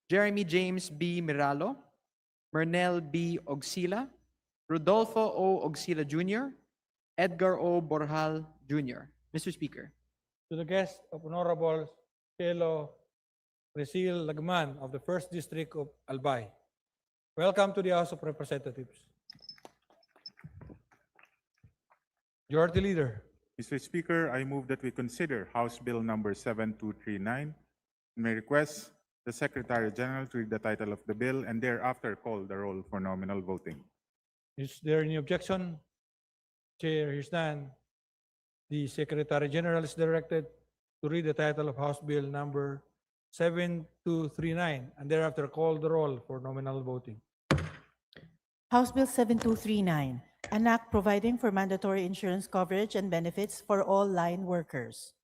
Jeremy James B. Miralo, Mernel B. Ogsila, Rodolfo O. Ogsila Jr., Edgar O. Borjal Jr. Mr. Speaker. To the guest of Honorable Cielo Cristel Lagman of the 1st District of Albay. Welcome to the House of Representatives. Majority Leader. Mr. Speaker, I move that we consider House Bill number 7239 and may request the Secretary General to read the title of the bill and thereafter call the roll for nominal voting. Is there any objection? Chair hears none. The Secretary General is directed to read the title of House Bill number 7239, and thereafter call the roll for nominal voting. House Bill 7239, an act providing for mandatory insurance coverage and benefits for all line workers.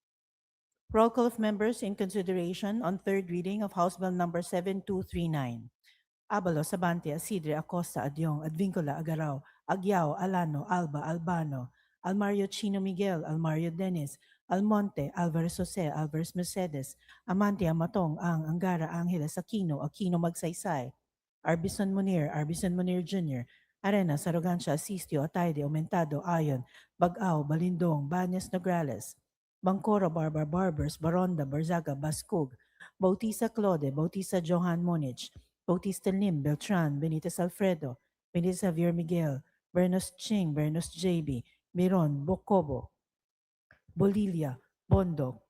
Roll call of members in consideration on third reading of House Bill number 7239. Abalos, Abante, Asidre, Acosta, Adyong, Advincola, Agaraw, Agyao, Alano, Alba, Albano, Almario Chino Miguel, Almario Dennis, Almonte, Alvarez Jose, Alvarez Mercedes, Amante, Amatong, Angara, Angeles, Aquino, Aquino Magsaysay, Arbison Munir Jr., Arenas, Arrogancia, Asistio, Ataide, Aumentado, Ayon, Bagao, Balindong, Banyas, Nograles, Bangkoro, Barbers, Baronda, Barzaga, Bascug, Bautista Claude, Bautista Johan Monich, Bautista Lim, Beltran, Benitez Alfredo, Benitez Javier Miguel, Bernos Ching, Bernos JB, Miron, Bocobo, Bolilia, Bondok,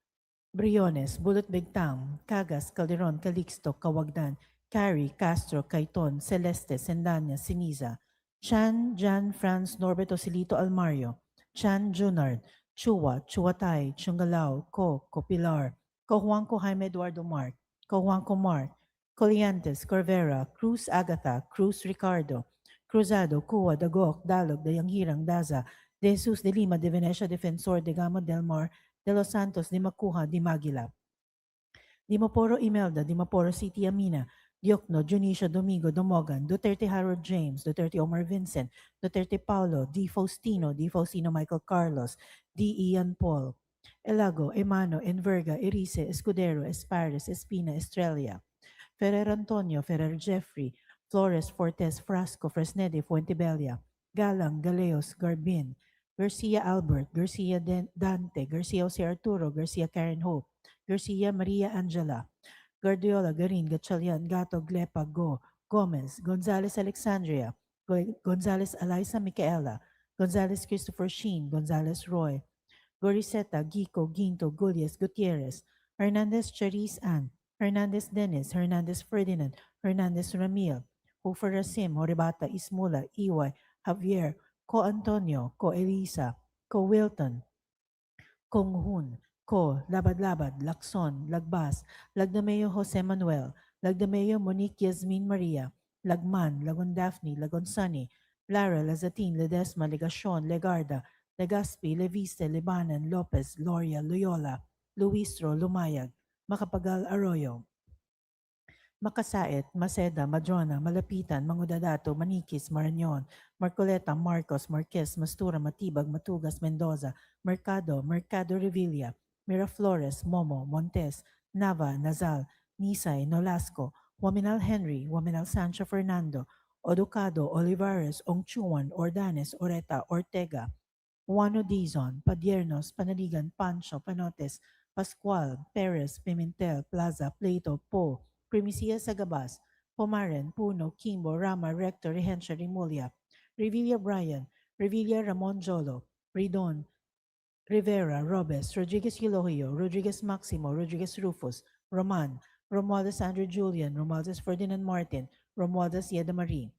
Briones, Bulot Bigtang, Cagas, Calderon, Calixto, Kawagdan, Cari, Castro, Caiton, Celeste, Sendanya, Siniza, Chan, Jan, Franz, Norberto, Silito, Almario, Chan, Junard, Chua, Chuatay, Chungalao, Copilar, Juanco, Jaime Eduardo Mark, Juanco Mark, Coliantes, Corvera, Cruz Agatha, Cruz Ricardo, Cruzado, Cua, Dagok, Dalog, Dayanghirang, Daza, De Jesus de Lima, de Venecia, Defensor, de Gama del Mar, de Los Santos, de Macuja, de Maguila, Dimaporo Imelda, Dimaporo City Amina, Diokno, Junicia Domingo, Domogan, Duterte Harold James, Duterte Omar Vincent, Duterte Paulo, Di Faustino Michael Carlos, D. Ian Paul, Elago, Emano, Enverga, Erice, Escudero, Espares, Espina, Estrella, Ferrer Antonio, Ferrer Jeffrey, Flores, Fortes, Frasco, Fresnede, Fuentebella, Galang, Galeos, Garbin, Garcia Albert, Garcia Dante, Garcia Jose Arturo, Garcia Karen Hope, Garcia Maria Angela, Guardiola, Garin, Gatchalian, Gato, Glepa, Gomez, Gonzalez Alexandria, Gonzalez Eliza Micaela, Gonzalez Christopher Sheen, Gonzalez Roy, Goriseta, Gico, Ginto, Gullies, Gutierrez, Hernandez Charis Ann, Hernandez Dennis, Hernandez Ferdinand, Hernandez Ramil, Hofer Rasim, Horibata, Ismula, Iway, Javier, Ko Antonio, Ko Elisa, Ko Wilton, Kong Hun, Ko, Labad-Labad, Lacson, Lagbas, Lagdameo Jose Manuel, Lagdameo Monique Yasmin Maria, Lagman, Lagon Daphne, Lagon Sunny, Lara, Lazatin, Ledesma, Legacion, Legarda, Legaspi, Leviste, Libanan, Lopez, Loria, Loyola, Luistro, Lumayag, Macapagal Arroyo, Makasait, Maceda, Madrona, Malapitan, Mangudadato, Maniquis, Marañon, Marcoleta, Marcos, Marquez, Mastura, Matibag, Matugas, Mendoza, Mercado, Mercado Revilla, Miraflores, Momo, Montes, Nava, Nazal, Nisay, Nolasco, Waminal Henry, Waminal Sancho Fernando, Oducado, Olivares, Ongchuan, Ordanes, Oreta, Ortega, Juano Dizon, Padiernos, Panaligan, Pancho, Panotes, Pascual, Perez, Pimentel, Plaza, Plato, Po, Primicia Sagabas, Pomaren, Puno, Kimbo, Rama, Rector, Rehencia, Rimulya, Revilla Brian, Revilla Ramon Jolo, Ridon, Rivera, Robes, Rodriguez Eulogio, Rodriguez Maximo, Rodriguez Rufus, Roman, Romualdez Andrew Julian, Romualdez Ferdinand Martin, Romualdez Yeda Marie,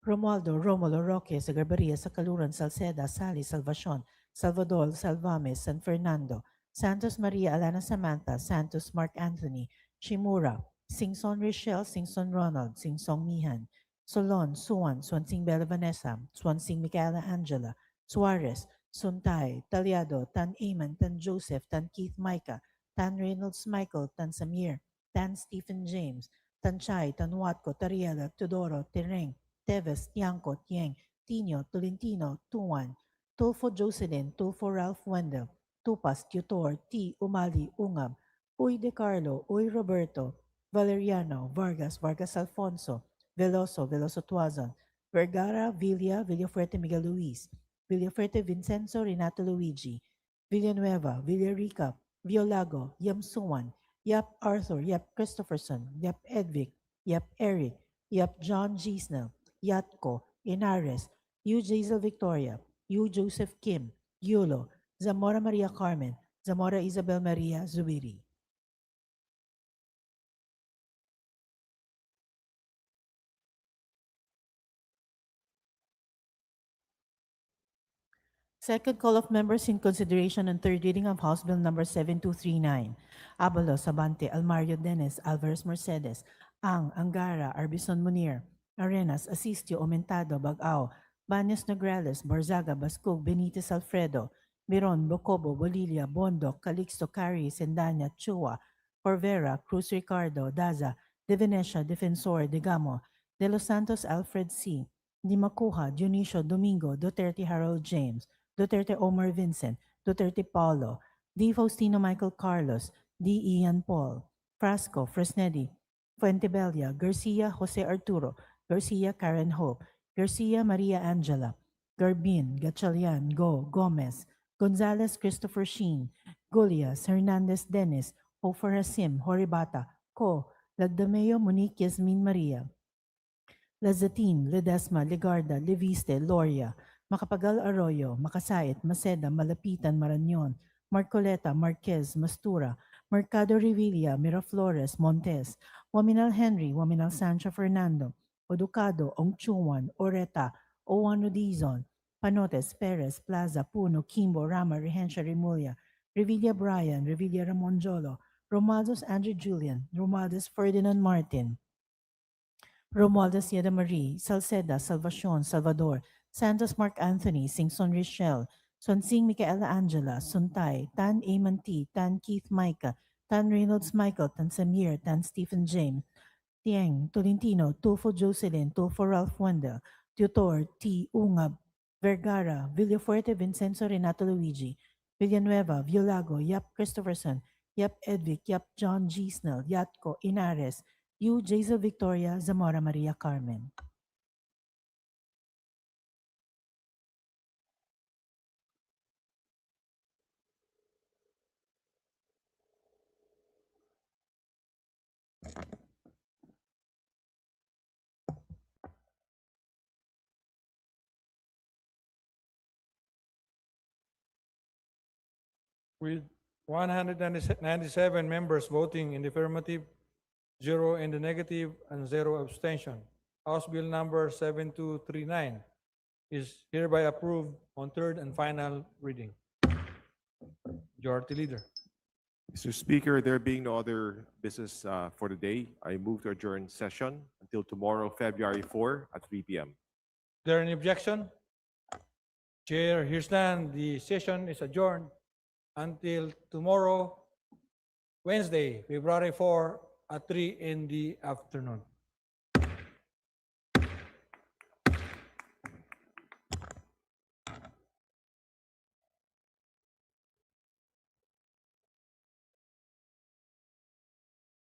Romualdo, Romulo, Roque, Sagarbaria, Sacaluran, Salceda, Sally, Salvacion, Salvador, Salvames, San Fernando, Santos Maria, Alana Samantha, Santos Mark Anthony, Shimura, Singson Rochelle, Singson Ronald, Singson Mihan, Solon, Suan, Swansing Bella Vanessa, Swansing Michaela Angela, Suarez, Suntay, Talyado, Tan Eamon, Tan Joseph, Tan Keith Micah, Tan Reynolds Michael, Tan Samir, Tan Stephen James, Tan Chai, Tan Watco, Tariela, Tudoro, Tereng, Teves, Tiangco, Tieng, Tino, Tolentino, Tuan, Tulfo Jocelyn, Tulfo Ralph Wendell, Tupas, Tutor, T. Umali, Ungab, Uy De Carlo, Uy Roberto, Valeriano, Vargas, Vargas Alfonso, Veloso, Veloso Tuazon, Vergara, Villa, Villafuerte Miguel Luis, Villafuerte Vincenzo, Renato Luigi, Villanueva, Villarica, Violago, Yam Suwan, Yap Arthur, Yap Christopherson, Yap Edvic, Yap Eric, Yap John G. Snell, Yatko, Inares, Yu Jazel Victoria, Yu Joseph Kim, Yulo, Zamora Maria Carmen, Zamora Isabel Maria Zubiri. Second call of members in consideration on third reading of House Bill number 7239. Abalos, Abante, Almario Dennis, Alvarez Mercedes, Angara, Arbison Munir, Arenas, Asistio, Aumentado, Bagao, Banyas Nograles, Barzaga, Bascog, Benitez Alfredo, Miron, Bocobo, Bolilia, Bondo, Calixto, Cari, Sendanya, Chua, Corvera, Cruz Ricardo, Daza, De Venecia, Defensor, Degamo, De Los Santos, Alfred C., Di Macuja, Dionisio, Domingo, Duterte, Harold James, Duterte Omar Vincent, Duterte Paulo, D. Faustino Michael Carlos, D. Ian Paul, Frasco, Fresnedi, Fuentebella, Garcia Jose Arturo, Garcia Karen Hope, Garcia Maria Angela, Garbin, Gatchalian, Gomez, Gonzalez Christopher Sheen, Golias, Hernandez Dennis, Hofer Hasim, Horibata, Lagdameo Monique Yasmin Maria, Lazatin, Ledesma, Legarda, Leviste, Loria, Macapagal Arroyo, Makasait, Maceda, Malapitan, Marañon, Marcoleta, Marquez, Mastura, Mercado Revilla, Miraflores, Montes, Waminal Henry, Waminal Sancho Fernando, Oducado, Ongchuan, Oreta, Owan Dizon, Panotes, Perez, Plaza, Puno, Kimbo, Rama, Rehencia, Remulla, Revilla Brian, Revilla Ramon Jolo, Romaldos Andrew Julian, Romaldos Ferdinand Martin, Romualdez Yeda Marie, Salceda, Salvacion, Salvador, Santos Mark Anthony, Singson Richelle, Sonsing Micaela Angela, Suntay, Tan Amanti, Tan Keith Micah, Tan Reynolds Michael, Tan Samir, Tan Stephen James, Tieng, Tolentino, Tulfo Jocelyn, Tulfo Ralph Wendell, Tutor, T. Ungab, Vergara, Villafuerte Vincenzo Renato Luigi, Villanueva, Violago, Yap Christopherson, Yap Edvic, Yap John G. Snell, Yatko, Inares, U. Jaisal Victoria, Zamora Maria Carmen. With 197 members voting in the affirmative, 0 in the negative, and 0 abstention, House Bill number 7239 is hereby approved on third and final reading. Majority Leader. Mr. Speaker, there being no other business for the day, I move to adjourn session until tomorrow, February 4 at 3 p.m. Is there any objection? Chair hears none. The session is adjourned until tomorrow, Wednesday, February 4 at 3 in the afternoon.